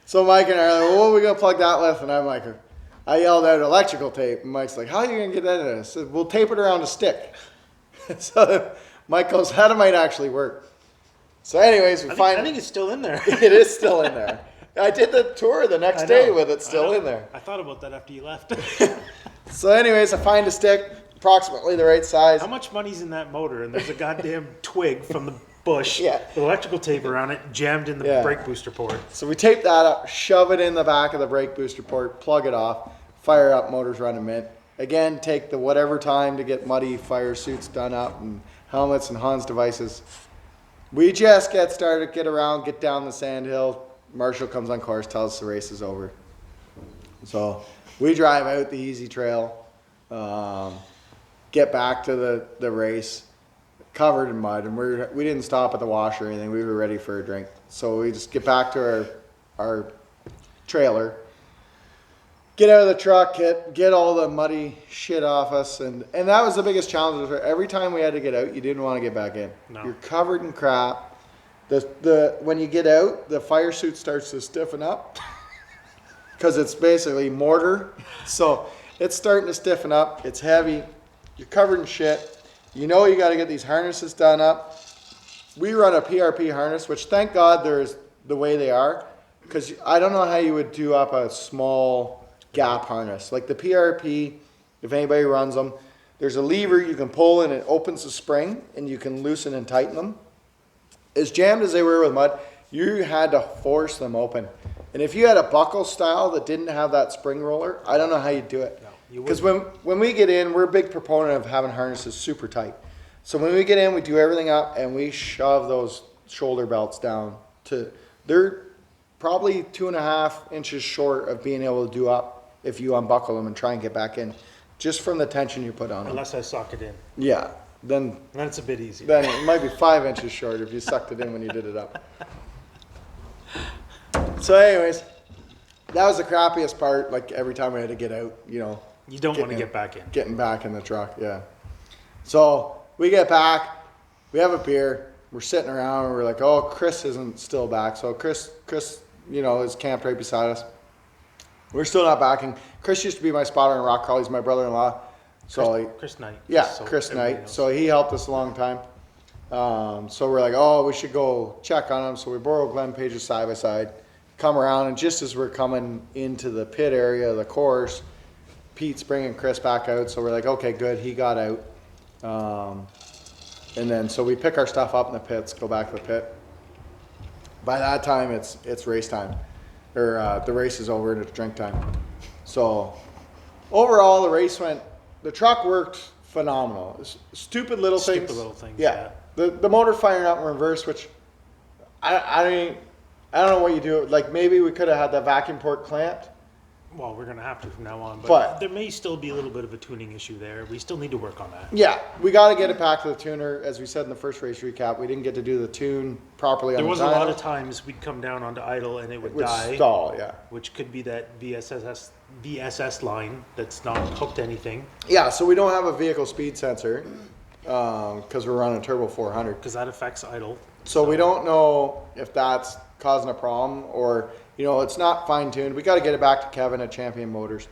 So Mike and I are like, well, what are we going to plug that with? And I'm like, I yelled out electrical tape. And Mike's like, how are you going to get that in? I said, we'll tape it around a stick. So Mike goes, that might actually work. So anyways, I think it's still in there. It is still in there. I did the tour the next day with it still in there. I thought about that after you left. So anyways, I find a stick, approximately the right size. How much money's in that motor? And there's a goddamn twig from the bush Yeah. with electrical tape around it, jammed in the Yeah. brake booster port. So we tape that up, shove it in the back of the brake booster port, plug it off, fire up, motors running mint. Again, take the whatever time to get muddy fire suits done up and helmets and Hans devices. We just get started, get around, get down the sand hill. Marshall comes on course, tells us the race is over. So we drive out the easy trail, get back to the race, covered in mud, and we didn't stop at the wash or anything. We were ready for a drink. So we just get back to our trailer, get out of the truck, get all the muddy shit off us, and that was the biggest challenge. Every time we had to get out, you didn't want to get back in. No. You're covered in crap. When you get out, the fire suit starts to stiffen up because it's basically mortar. So it's starting to stiffen up. It's heavy. You're covered in shit. You know you got to get these harnesses done up. We run a PRP harness, which thank God there's the way they are, because I don't know how you would do up a small gap harness. Like the PRP, if anybody runs them, there's a lever you can pull and it opens the spring and you can loosen and tighten them. As jammed as they were with mud, you had to force them open. And if you had a buckle style that didn't have that spring roller, I don't know how you'd do it. Because when we get in, we're a big proponent of having harnesses super tight. So when we get in, we do everything up and we shove those shoulder belts down they're probably 2.5 inches short of being able to do up if you unbuckle them and try and get back in, just from the tension you put on them. Unless I sock it in. Yeah, then It's a bit easier. then it might be 5 inches short if you sucked it in when you did it up. So anyways, that was the crappiest part. Like every time we had to get out, You don't want to get back in. Getting back in the truck, yeah. So we get back, we have a beer, we're sitting around, and we're like, oh, Chris isn't still back. So Chris, is camped right beside us. We're still not backing. Chris used to be my spotter in rock crawl. He's my brother-in-law. So Chris Knight. yeah, So Chris everybody Knight. knows. So he helped us a long time. So we're like, oh, we should go check on him. So we borrow Glenn Page's side by side, come around, and just as we're coming into the pit area of the course, Pete's bringing Chris back out. So we're like, okay, good, he got out. And then so we pick our stuff up in the pits, go back to the pit. By that time, it's race time, or the race is over and it's drink time. So overall, the truck worked phenomenal. Stupid little things. Yeah. The motor firing up in reverse, which I don't know what you do. Like maybe we could have had the vacuum port clamped. Well, we're going to have to from now on, But- there may still be a little bit of a tuning issue there. We still need to work on that. Yeah, we got to get it back to the tuner. As we said in the first race recap, we didn't get to do the tune properly on There the was a lot dyno, of times we'd come down onto idle and it would which die, stall, yeah. which could be that VSS line that's not hooked to anything, Yeah, so we don't have a vehicle speed sensor because we're running turbo 400. because that affects idle. So we don't know if that's causing a problem or, it's not fine tuned. We got to get it back to Kevin at Champion Motors,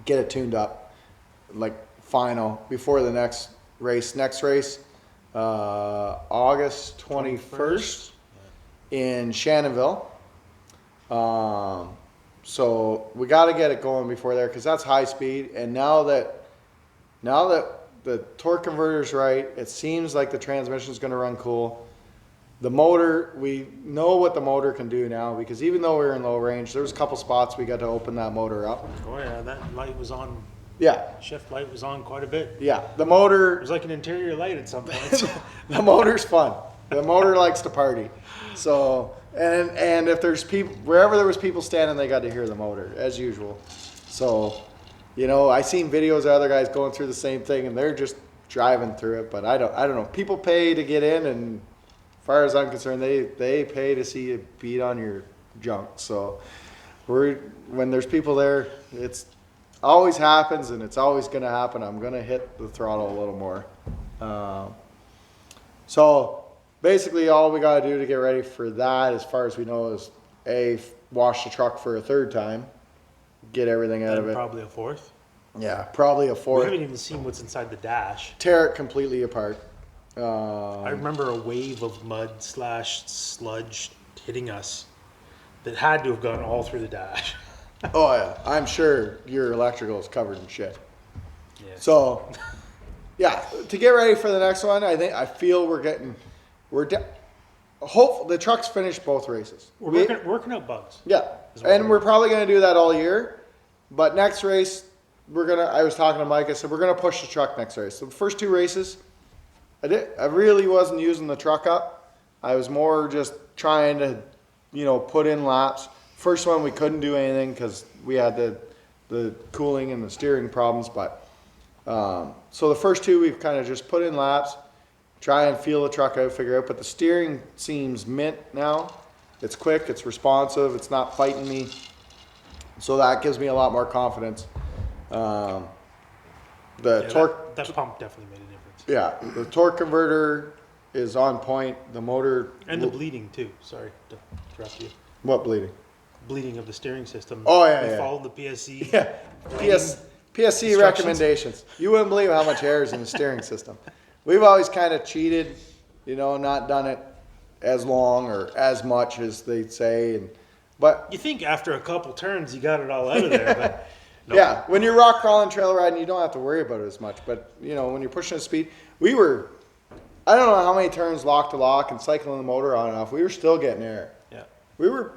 get it tuned up, like final before the next race. Next race, August 21st in Shannonville. So we got to get it going before there because that's high speed. And now that the torque converter's right, it seems like the transmission's going to run cool. The motor, we know what the motor can do now because even though we were in low range, there was a couple spots we got to open that motor up. Oh yeah, that light was on, Yeah, shift light was on quite a bit. yeah. The It motor, was like an interior light at some point. the motor's fun. The motor likes to party. So, and if there's people, wherever there was people standing, they got to hear the motor as usual. So, I seen videos of other guys going through the same thing and they're just driving through it. But I don't know. People pay to get in, and as far as I'm concerned, they pay to see you beat on your junk. So, when there's people there, it's always happens and it's always going to happen. I'm going to hit the throttle a little more. So basically all we got to do to get ready for that, as far as we know, is wash the truck for a third time, get everything out of And it. probably a fourth. Yeah, probably a We fourth. haven't even seen what's inside the dash. Tear it completely apart. I remember a wave of mud / sludge hitting us that had to have gone all through the dash. Oh yeah, I'm sure your electrical is covered in shit. Yeah. So, yeah, to get ready for the next one, I feel hopefully the truck's finished both races. We're working out bugs. Yeah, and we're probably going to do that all year. But next race, I was talking to Mike, I said, we're going to push the truck next race. So the first two races, I really wasn't using the truck up. I was more just trying to, put in laps. First one, we couldn't do anything because we had the cooling and the steering problems. But so the first two, we've kind of just put in laps, try and feel the truck out, figure out. But the steering seems mint now. It's quick, it's responsive, it's not fighting me. So that gives me a lot more confidence. Torque, that pump definitely made a difference. yeah, the torque converter is on point. The motor And the bleeding too. Sorry to interrupt you. what bleeding? Bleeding of the steering system. Oh, yeah, We yeah. followed the PSC. Yeah, PSC Instructions. recommendations. You wouldn't believe how much air is in the steering system. We've always kind of cheated, not done it as long or as much as they say, but You think after a couple turns you got it all out of there, but no. yeah, when you're rock crawling, trail riding, you don't have to worry about it as much. But when you're pushing at speed, I don't know how many turns lock to lock and cycling the motor on and off. We were still getting air. Yeah. We were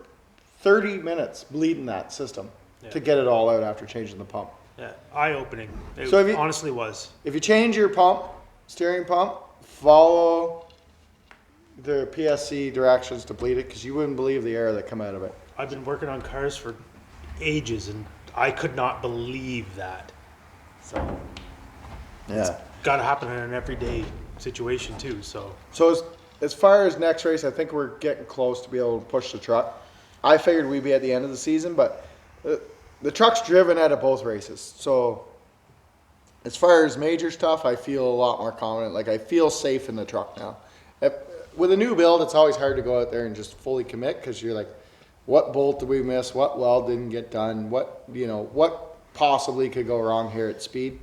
30 minutes bleeding that system to get it all out after changing the pump. Yeah. Eye opening. It So if you- honestly was. If you change your steering pump, follow the PSC directions to bleed it, because you wouldn't believe the air that come out of it. I've been working on cars for ages and I could not believe that. So Yeah. got to happen in an everyday situation too. So So as far as next race, I think we're getting close to be able to push the truck. I figured we'd be at the end of the season, but the truck's driven out of both races. So as far as major stuff, I feel a lot more confident. Like, I feel safe in the truck now. With a new build, it's always hard to go out there and just fully commit, because you're like, what bolt did we miss? What weld didn't get done? What possibly could go wrong here at speed?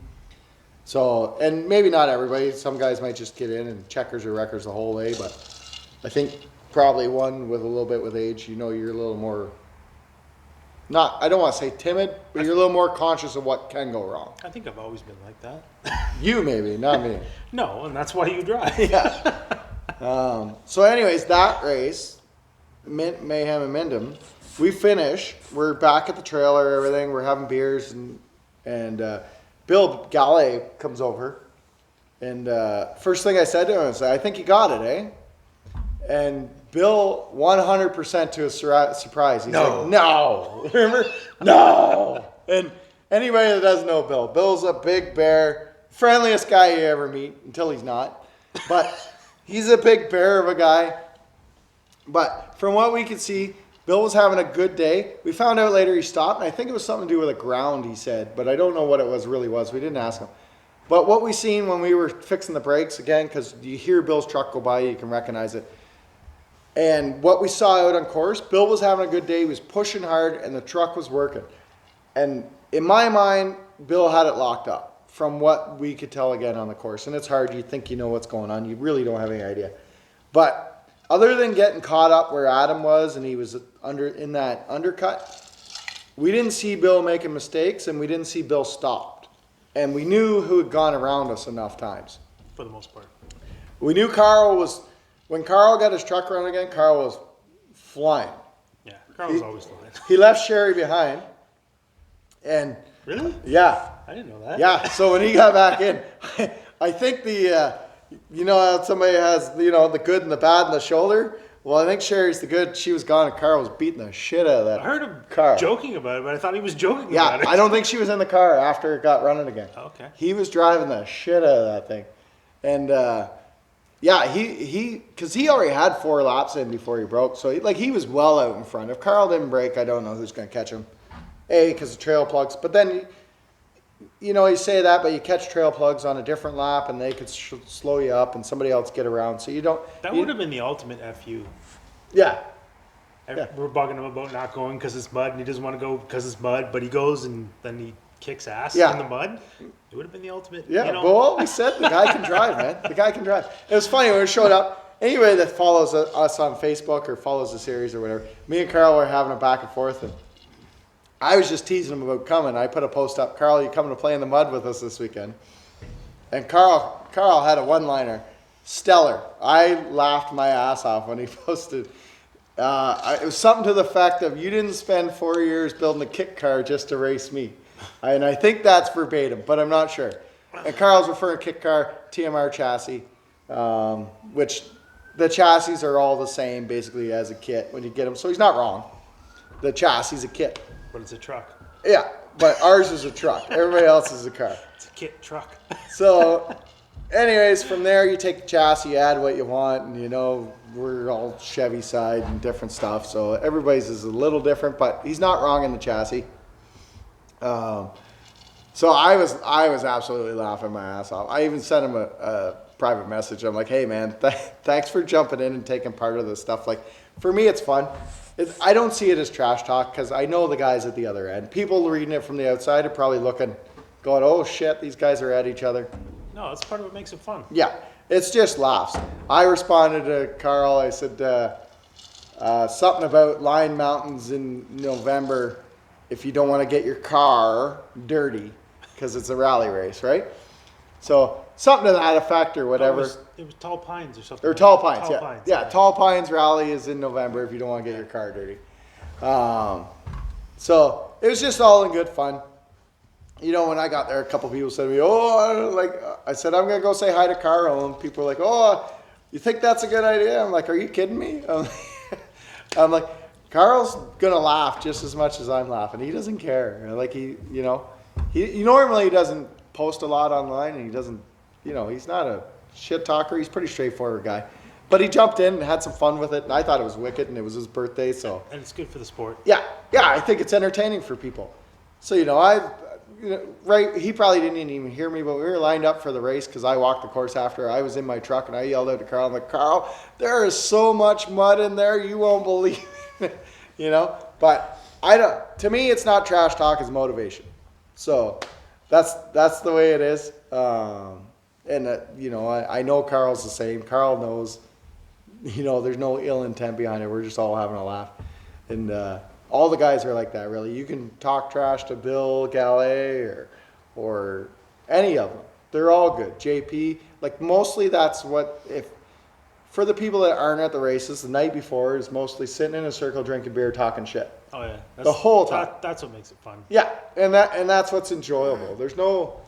So, and maybe not everybody. Some guys might just get in and checkers or wreckers the whole way, but I think probably one with a little bit with age, you're a little more, I don't want to say timid, but you're a little more conscious of what can go wrong. I think I've always been like that. You maybe, not me. No, and that's why you drive. Yeah. So anyways, that race, Mayhem and Minden, we finish. We're back at the trailer, everything. We're having beers, and Bill Gallet comes over. And first thing I said to him is, I think you got it, eh? And Bill, 100% to his surprise, he's No. like, no. Remember? No. And anybody that doesn't know Bill, Bill's a big bear, friendliest guy you ever meet until he's not. But he's a big bear of a guy. But from what we could see, Bill was having a good day. We found out later he stopped, and I think it was something to do with the ground, he said, but I don't know what it really was. We didn't ask him. But what we seen when we were fixing the brakes, again, because you hear Bill's truck go by, you can recognize it. And what we saw out on course, Bill was having a good day. He was pushing hard, and the truck was working. And in my mind, Bill had it locked up from what we could tell again on the course. And it's hard. You think you know what's going on. You really don't have any idea. But other than getting caught up where Adam was and he was in that undercut, we didn't see Bill making mistakes, and we didn't see Bill stopped. And we knew who had gone around us enough times. For the most part. We knew Carl was... When Carl got his truck running again, Carl was flying. Yeah, Carl was always flying. He left Sherry behind. And Really? yeah. I didn't know that. Yeah. So when he got back in, I think you know how somebody has, the good and the bad and the shoulder? Well, I think Sherry's the good. She was gone and Carl was beating the shit out of that I heard him car. joking about it, but I thought he was joking Yeah. about it. I don't think she was in the car after it got running again. Okay. He was driving the shit out of that thing. And, yeah, because he already had 4 laps in before he broke. So, he was well out in front. If Carl didn't break, I don't know who's going to catch him. Because of trail plugs. But then, you say that, but you catch trail plugs on a different lap, and they could slow you up, and somebody else get around. So you don't... That would have been the ultimate FU. Yeah. Yeah. We're bugging him about not going because it's mud, and he doesn't want to go because it's mud, but he goes, and then he kicks ass in the mud. It would have been the ultimate. Yeah, but what we said, the guy can drive, man. The guy can drive. It was funny when we showed up. Anybody that follows us on Facebook or follows the series or whatever, me and Carl were having a back and forth, and I was just teasing him about coming. I put a post up, Carl, you coming to play in the mud with us this weekend? And Carl had a one-liner, stellar. I laughed my ass off when he posted. It was something to the fact of, you didn't spend 4 years building a kit car just to race me. And I think that's verbatim, but I'm not sure. And Carl's referring to kit car, TMR chassis, which the chassis are all the same basically as a kit when you get them. So he's not wrong. The chassis is a kit. But it's a truck. Yeah, but ours is a truck. Everybody else is a car. It's a kit truck. So anyways, from there you take the chassis, you add what you want, and we're all Chevy side and different stuff. So everybody's is a little different, but he's not wrong in the chassis. So I was absolutely laughing my ass off. I even sent him a private message. I'm like, hey man, thanks for jumping in and taking part of this stuff. Like, for me, it's fun. I don't see it as trash talk because I know the guys at the other end. People reading it from the outside are probably looking, going, oh shit, these guys are at each other. No, that's part of what makes it fun. Yeah, it's just laughs. I responded to Carl. I said something about Lion Mountains in November if you don't want to get your car dirty because it's a rally race, right? So something to that effect or whatever. It was Tall Pines or something. Or Tall Pines, yeah. Pines, yeah, Tall Pines rally is in November if you don't want to get your car dirty. So it was just all in good fun. When I got there, a couple people said to me, I said, I'm going to go say hi to Carl. And people were like, oh, you think that's a good idea? I'm like, are you kidding me? I'm like, Carl's going to laugh just as much as I'm laughing. He doesn't care. Like, he normally doesn't post a lot online, and he doesn't, he's not a shit talker. He's a pretty straightforward guy. But he jumped in and had some fun with it, and I thought it was wicked, and it was his birthday, so. And it's good for the sport. Yeah, I think it's entertaining for people. So, right, he probably didn't even hear me, but we were lined up for the race because I walked the course after. I was in my truck, and I yelled out to Carl, I'm like, Carl, there is so much mud in there, you won't believe it, But to me, it's not trash talk, it's motivation. So that's the way it is. I know Carl's the same. Carl knows, there's no ill intent behind it. We're just all having a laugh. And all the guys are like that, really. You can talk trash to Bill Gallet or any of them. They're all good. JP, mostly that's for the people that aren't at the races, the night before is mostly sitting in a circle, drinking beer, talking shit. Oh yeah, the whole time. That's what makes it fun. Yeah, and that's what's enjoyable. There's no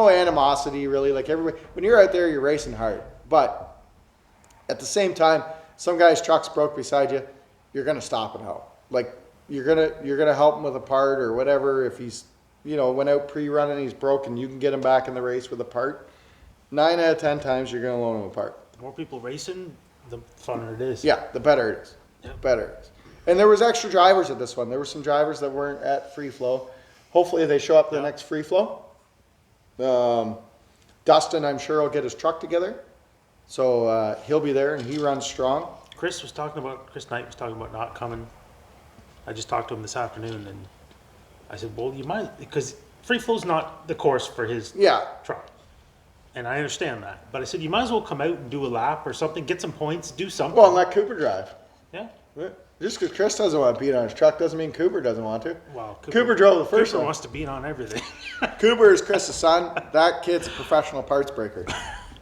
animosity really. Like everybody, when you're out there, you're racing hard, but at the same time, some guy's truck's broke beside you, you're gonna stop and help. Like you're gonna help him with a part or whatever. If he's went out pre-running, he's broken, you can get him back in the race with a part. 9 out of 10 times you're gonna loan him a part. The more people racing, the funner it is. Yeah, the better it is. Yep. Better it is. And there was extra drivers at this one. There were some drivers that weren't at free flow. Hopefully they show up the next free flow. Dustin, I'm sure, will get his truck together. So he'll be there and he runs strong. Chris Knight was talking about not coming. I just talked to him this afternoon and I said, well, you might, because free flow's not the course for his truck. And I understand that. But I said, you might as well come out and do a lap or something, get some points, do something. Well, and let Cooper drive. Yeah. Just because Chris doesn't want to beat on his truck doesn't mean Cooper doesn't want to. Well, Cooper drove the first Cooper one. wants to beat on everything. Cooper is Chris's son. That kid's a professional parts breaker.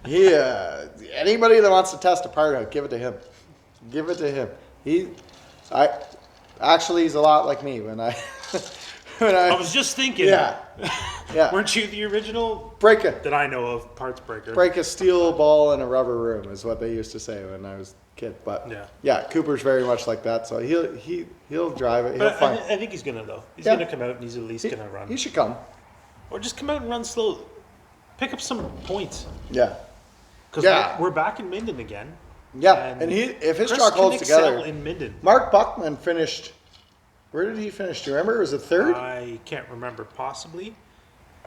Anybody that wants to test a part out, give it to him. Give it to him. He's a lot like me when I was just thinking. Yeah. Weren't you the original that I know of parts breaker? Break a steel ball in a rubber room is what they used to say when I was a kid. But yeah, Cooper's very much like that. So he'll drive it. He'll find. I think he's gonna though. He's gonna come out and he's at least gonna run. He should come. Or just come out and run slowly. Pick up some points. Yeah. Because we're back in Minden again. Yeah, and if his truck holds together. In Minden. Mark Buckman finished. Where did he finish? Do you remember? Was it third? I can't remember. Possibly.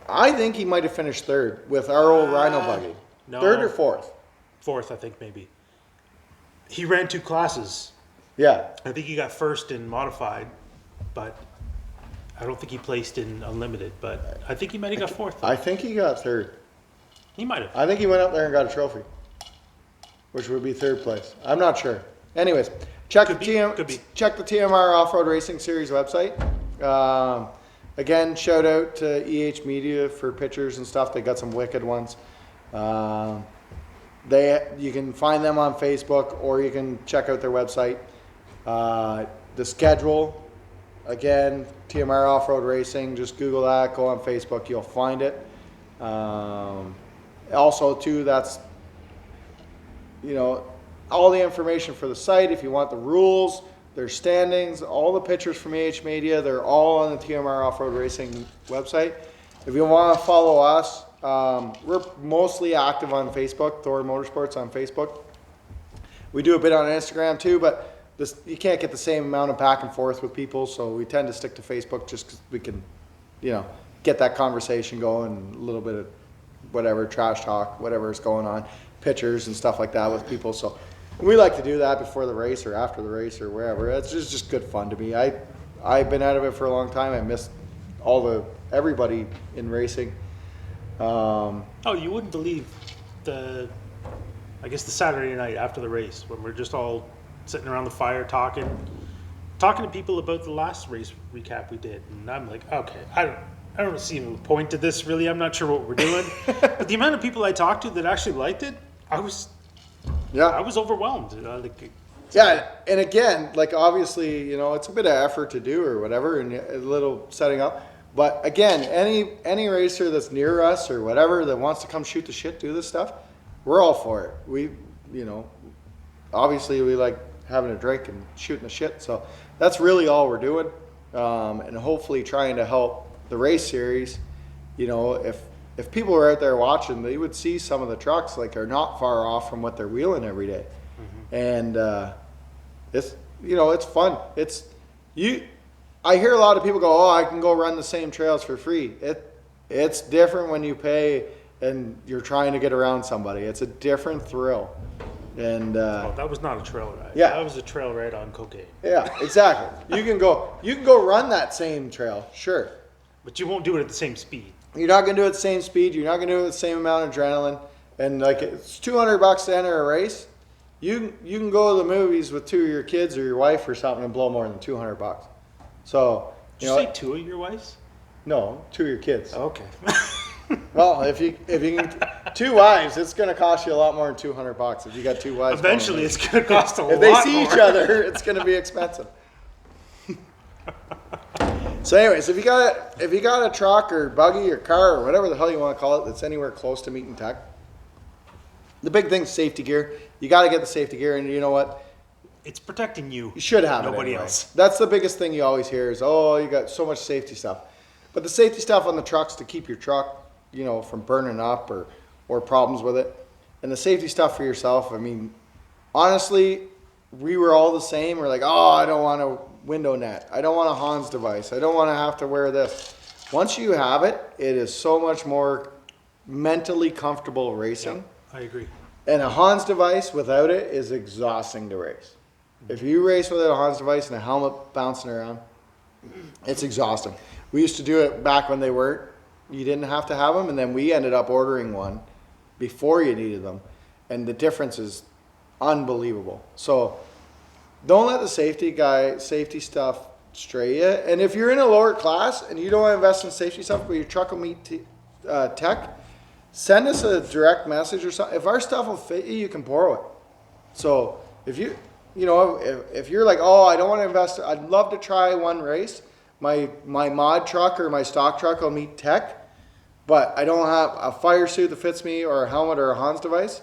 I think he might have finished third with our old Rhino buggy. No. Third or fourth? Fourth, I think maybe. He ran 2 classes. Yeah. I think he got first in modified, but I don't think he placed in unlimited. But I think he might have got fourth. I think he got third. He might have. I think he went up there and got a trophy, which would be third place. I'm not sure. Anyways, check the TMR Off-Road Racing Series website. Again, shout out to EH Media for pictures and stuff. They got some wicked ones. You can find them on Facebook or you can check out their website. The schedule, again, TMR Off-Road Racing. Just Google that. Go on Facebook. You'll find it. Also, too, that's all the information for the site. If you want the rules, their standings, all the pictures from EH Media, they're all on the TMR Off-Road Racing website. If you want to follow us, we're mostly active on Facebook, THOR Motorsports on Facebook. We do a bit on Instagram too, but you can't get the same amount of back and forth with people, so we tend to stick to Facebook just because we can, get that conversation going, a little bit of whatever, trash talk, whatever is going on, pictures and stuff like that with people. So we like to do that before the race or after the race or wherever. It's just good fun to me. I've been out of it for a long time. I miss everybody in racing. You wouldn't believe the Saturday night after the race when we're just all sitting around the fire talking to people about the last race recap we did, and I'm like, okay, I don't see a point to this really. I'm not sure what we're doing, but the amount of people I talked to that actually liked it, I was overwhelmed. And again, obviously, it's a bit of effort to do or whatever, and a little setting up. But again, any racer that's near us or whatever that wants to come shoot the shit, do this stuff, we're all for it. We, obviously we like having a drink and shooting the shit. So that's really all we're doing, and hopefully trying to help the race series. If people are out there watching, they would see some of the trucks are not far off from what they're wheeling every day. Mm-hmm. And it's fun. I hear a lot of people go, "Oh, I can go run the same trails for free." It's different when you pay and you're trying to get around somebody. It's a different thrill. And that was not a trail ride. Yeah, that was a trail ride on cocaine. Yeah, exactly. You can go run that same trail, sure, but you won't do it at the same speed. You're not going to do it at the same speed. You're not going to do it with the same amount of adrenaline. And it's $200 to enter a race. You can go to the movies with 2 of your kids or your wife or something and blow more than $200. So did you say 2 of your wives? No, 2 of your kids. Okay. Well, if you can 2 wives, it's going to cost you a lot more than $200 if you got 2 wives. Eventually, it's going to cost a lot more. If they see each other, it's going to be expensive. So, anyways, if you got a truck or buggy or car or whatever the hell you want to call it that's anywhere close to meeting tech, the big thing is safety gear. You got to get the safety gear, and you know what? it's protecting you. You should have nobody it anyway. else. That's the biggest thing you always hear is, oh, you got so much safety stuff. But the safety stuff on the trucks to keep your truck, you know, from burning up or problems with it. And the safety stuff for yourself, I mean, honestly, we were all the same. We're like, oh, I don't want a window net. I don't want a Hans device. I don't want to have to wear this. Once you have it, it is so much more mentally comfortable racing. Yep, I agree. And a Hans device without it is exhausting to race. If you race without a Hans device and a helmet bouncing around, it's exhausting. We used to do it back when they weren't. You didn't have to have them, and then we ended up ordering one before you needed them. And the difference is unbelievable. So don't let the safety stuff stray you. And if you're in a lower class and you don't want to invest in safety stuff, but your truck will meet tech, send us a direct message or something. If our stuff will fit you, you can borrow it. So if if you're like, oh, I don't want to invest, I'd love to try one race. My mod truck or my stock truck will meet tech, but I don't have a fire suit that fits me or a helmet or a Hans device.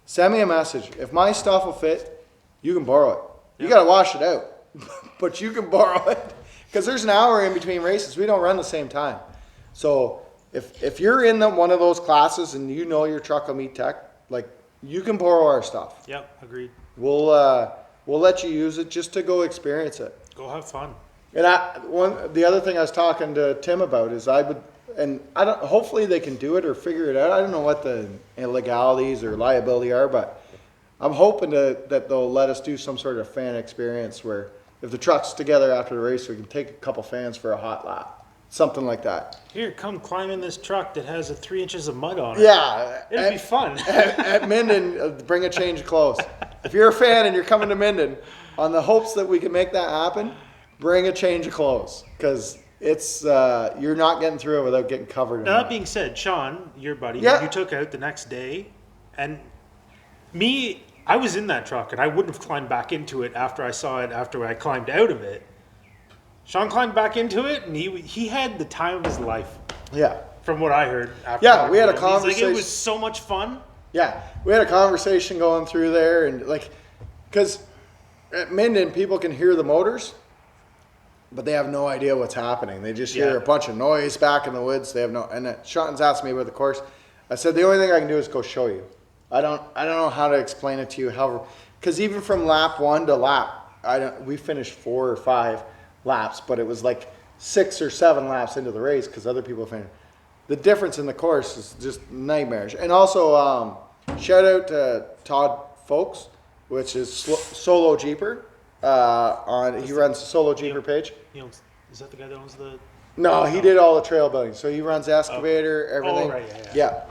Send me a message. If my stuff will fit, you can borrow it. You got to wash it out, but you can borrow it because there's an hour in between races. We don't run the same time. So if you're in one of those classes and you know your truck will meet tech, like, you can borrow our stuff. Yep, agreed. We'll let you use it just to go experience it. Go have fun. And the other thing I was talking to Tim about is hopefully they can do it or figure it out. I don't know what the illegalities or liability are, but I'm hoping that they'll let us do some sort of fan experience where if the truck's together after the race, we can take a couple fans for a hot lap. Something like that. Here, come climb in this truck that has 3 inches of mud on it. Yeah. It'd be fun. At Minden, bring a change of clothes. If you're a fan and you're coming to Minden, on the hopes that we can make that happen, bring a change of clothes. Because it's you're not getting through it without getting covered in Now, that mud. being said, Sean, your buddy, Yeah. you took out the next day. And me, I was in that truck, and I wouldn't have climbed back into it after I saw it, after I climbed out of it. Sean climbed back into it, and he had the time of his life. Yeah. From what I heard. After Yeah, we had a He's like, conversation. it was so much fun. Yeah, we had a conversation going through there, and because at Minden, people can hear the motors, but they have no idea what's happening. They just hear a bunch of noise back in the woods. They have and Sean's asked me about the course. I said, the only thing I can do is go show you. I don't know how to explain it to you. However, because even from lap 1 to we finished 4 or 5 laps, but it was like 6 or 7 laps into the race because other people finished. The difference in the course is just nightmarish. And also, shout out to Todd Folks, which is Solo Jeeper. He runs the Solo Jeeper page. Is that the guy that owns the? No, he did all the trail building. So he runs the excavator, everything. Oh, right, yeah.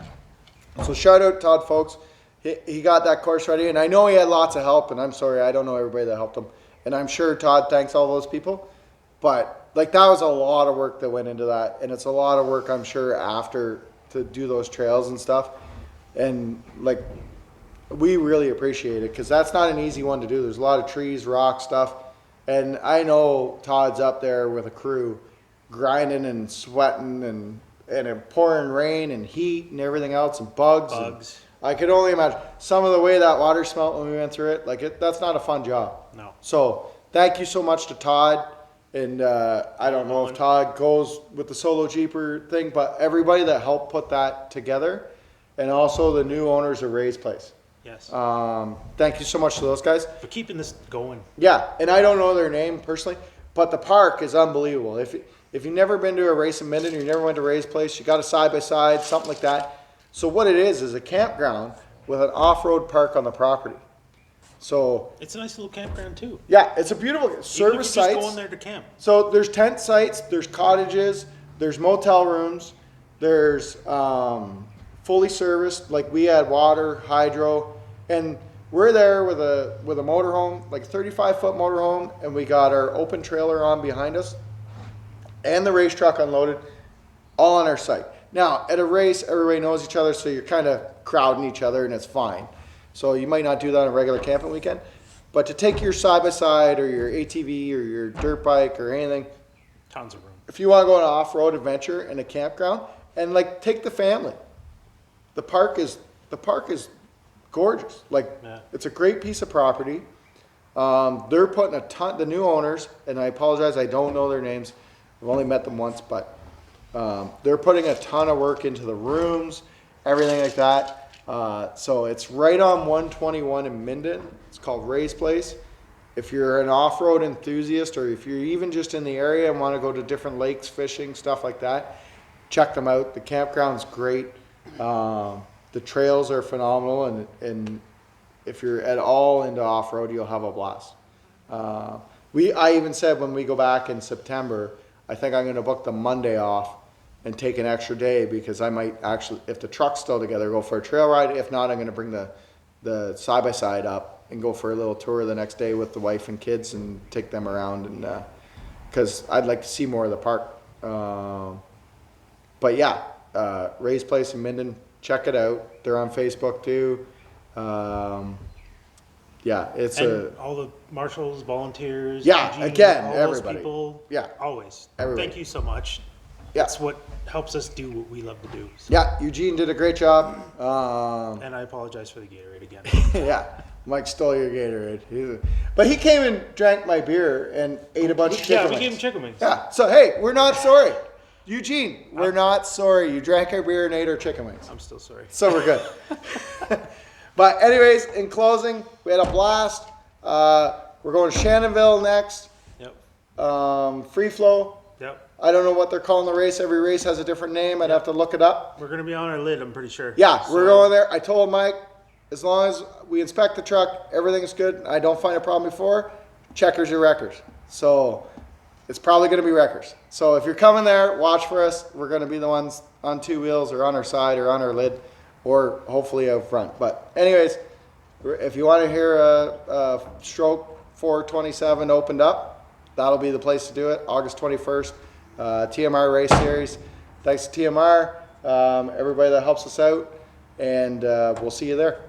So shout out Todd Folks. He got that course ready, and I know he had lots of help. And I'm sorry, I don't know everybody that helped him. And I'm sure Todd thanks all those people. But that was a lot of work that went into that, and it's a lot of work, I'm sure, after to do those trails and stuff. And we really appreciate it because that's not an easy one to do. There's a lot of trees, rock stuff, and I know Todd's up there with a crew, grinding and sweating and it pouring rain and heat and everything else and bugs. And I could only imagine some of the way that water smelt when we went through it. That's not a fun job. No. So thank you so much to Todd. And I don't know if Todd goes with the Solo Jeeper thing, but everybody that helped put that together, and also the new owners of Ray's Place. Yes. Thank you so much to those guys. For keeping this going. Yeah, and I don't know their name personally, but the park is unbelievable. If you've never been to a race in Minden, or you never went to Ray's Place, you got a side-by-side, something like that. So what it is a campground with an off-road park on the property. So it's a nice little campground too. Yeah, it's a beautiful service site. Just go in there to camp. So there's tent sites, there's cottages, there's motel rooms, there's fully serviced. Like we had water, hydro, and we're there with a motorhome, like 35-foot motorhome, and we got our open trailer on behind us, and the race truck unloaded, all on our site. Now at a race, everybody knows each other, so you're kind of crowding each other, and it's fine. So you might not do that on a regular camping weekend, but to take your side-by-side or your ATV or your dirt bike or anything, tons of room. If you want to go on an off-road adventure in a campground and take the family, the park is gorgeous. It's a great piece of property. They're putting a ton, the new owners, and I apologize, I don't know their names. I've only met them once, but they're putting a ton of work into the rooms, everything like that. So it's right on 121 in Minden. It's called Race Place. If you're an off-road enthusiast, or if you're even just in the area and want to go to different lakes, fishing, stuff like that, check them out. The campground's great. The trails are phenomenal, and if you're at all into off-road, you'll have a blast. I even said when we go back in September, I think I'm going to book the Monday off and take an extra day, because I might actually, if the truck's still together, go for a trail ride. If not, I'm going to bring the side-by-side up and go for a little tour the next day with the wife and kids and take them around, and because I'd like to see more of the park. But yeah, Ray's Place in Minden, check it out. They're on Facebook too. Yeah, it's and all the marshals, volunteers. Yeah, Eugene, again, all everybody. Those people, Yeah, always. everybody. Thank you so much. Yeah. That's what helps us do what we love to do. So. Yeah, Eugene did a great job. And I apologize for the Gatorade again. Yeah, Mike stole your Gatorade. But he came and drank my beer and ate a bunch of chicken Yeah, we wings. gave him chicken wings. Yeah, so hey, we're not sorry. Eugene, we're not sorry. You drank our beer and ate our chicken wings. I'm still sorry. So we're good. But anyways, in closing, we had a blast. We're going to Shannonville next. Yep. Free flow. Yep. I don't know what they're calling the race. Every race has a different name. I'd have to look it up. We're going to be on our lid, I'm pretty sure. Yeah, So- we're going there. I told Mike, as long as we inspect the truck, everything's good, I don't find a problem before, checkers or wreckers. So it's probably going to be wreckers. So if you're coming there, watch for us. We're going to be the ones on two wheels or on our side or on our lid, or hopefully out front. But anyways, if you want to hear a stroke 427 opened up, that'll be the place to do it. August 21st, TMR Race Series. Thanks to TMR, everybody that helps us out, and we'll see you there.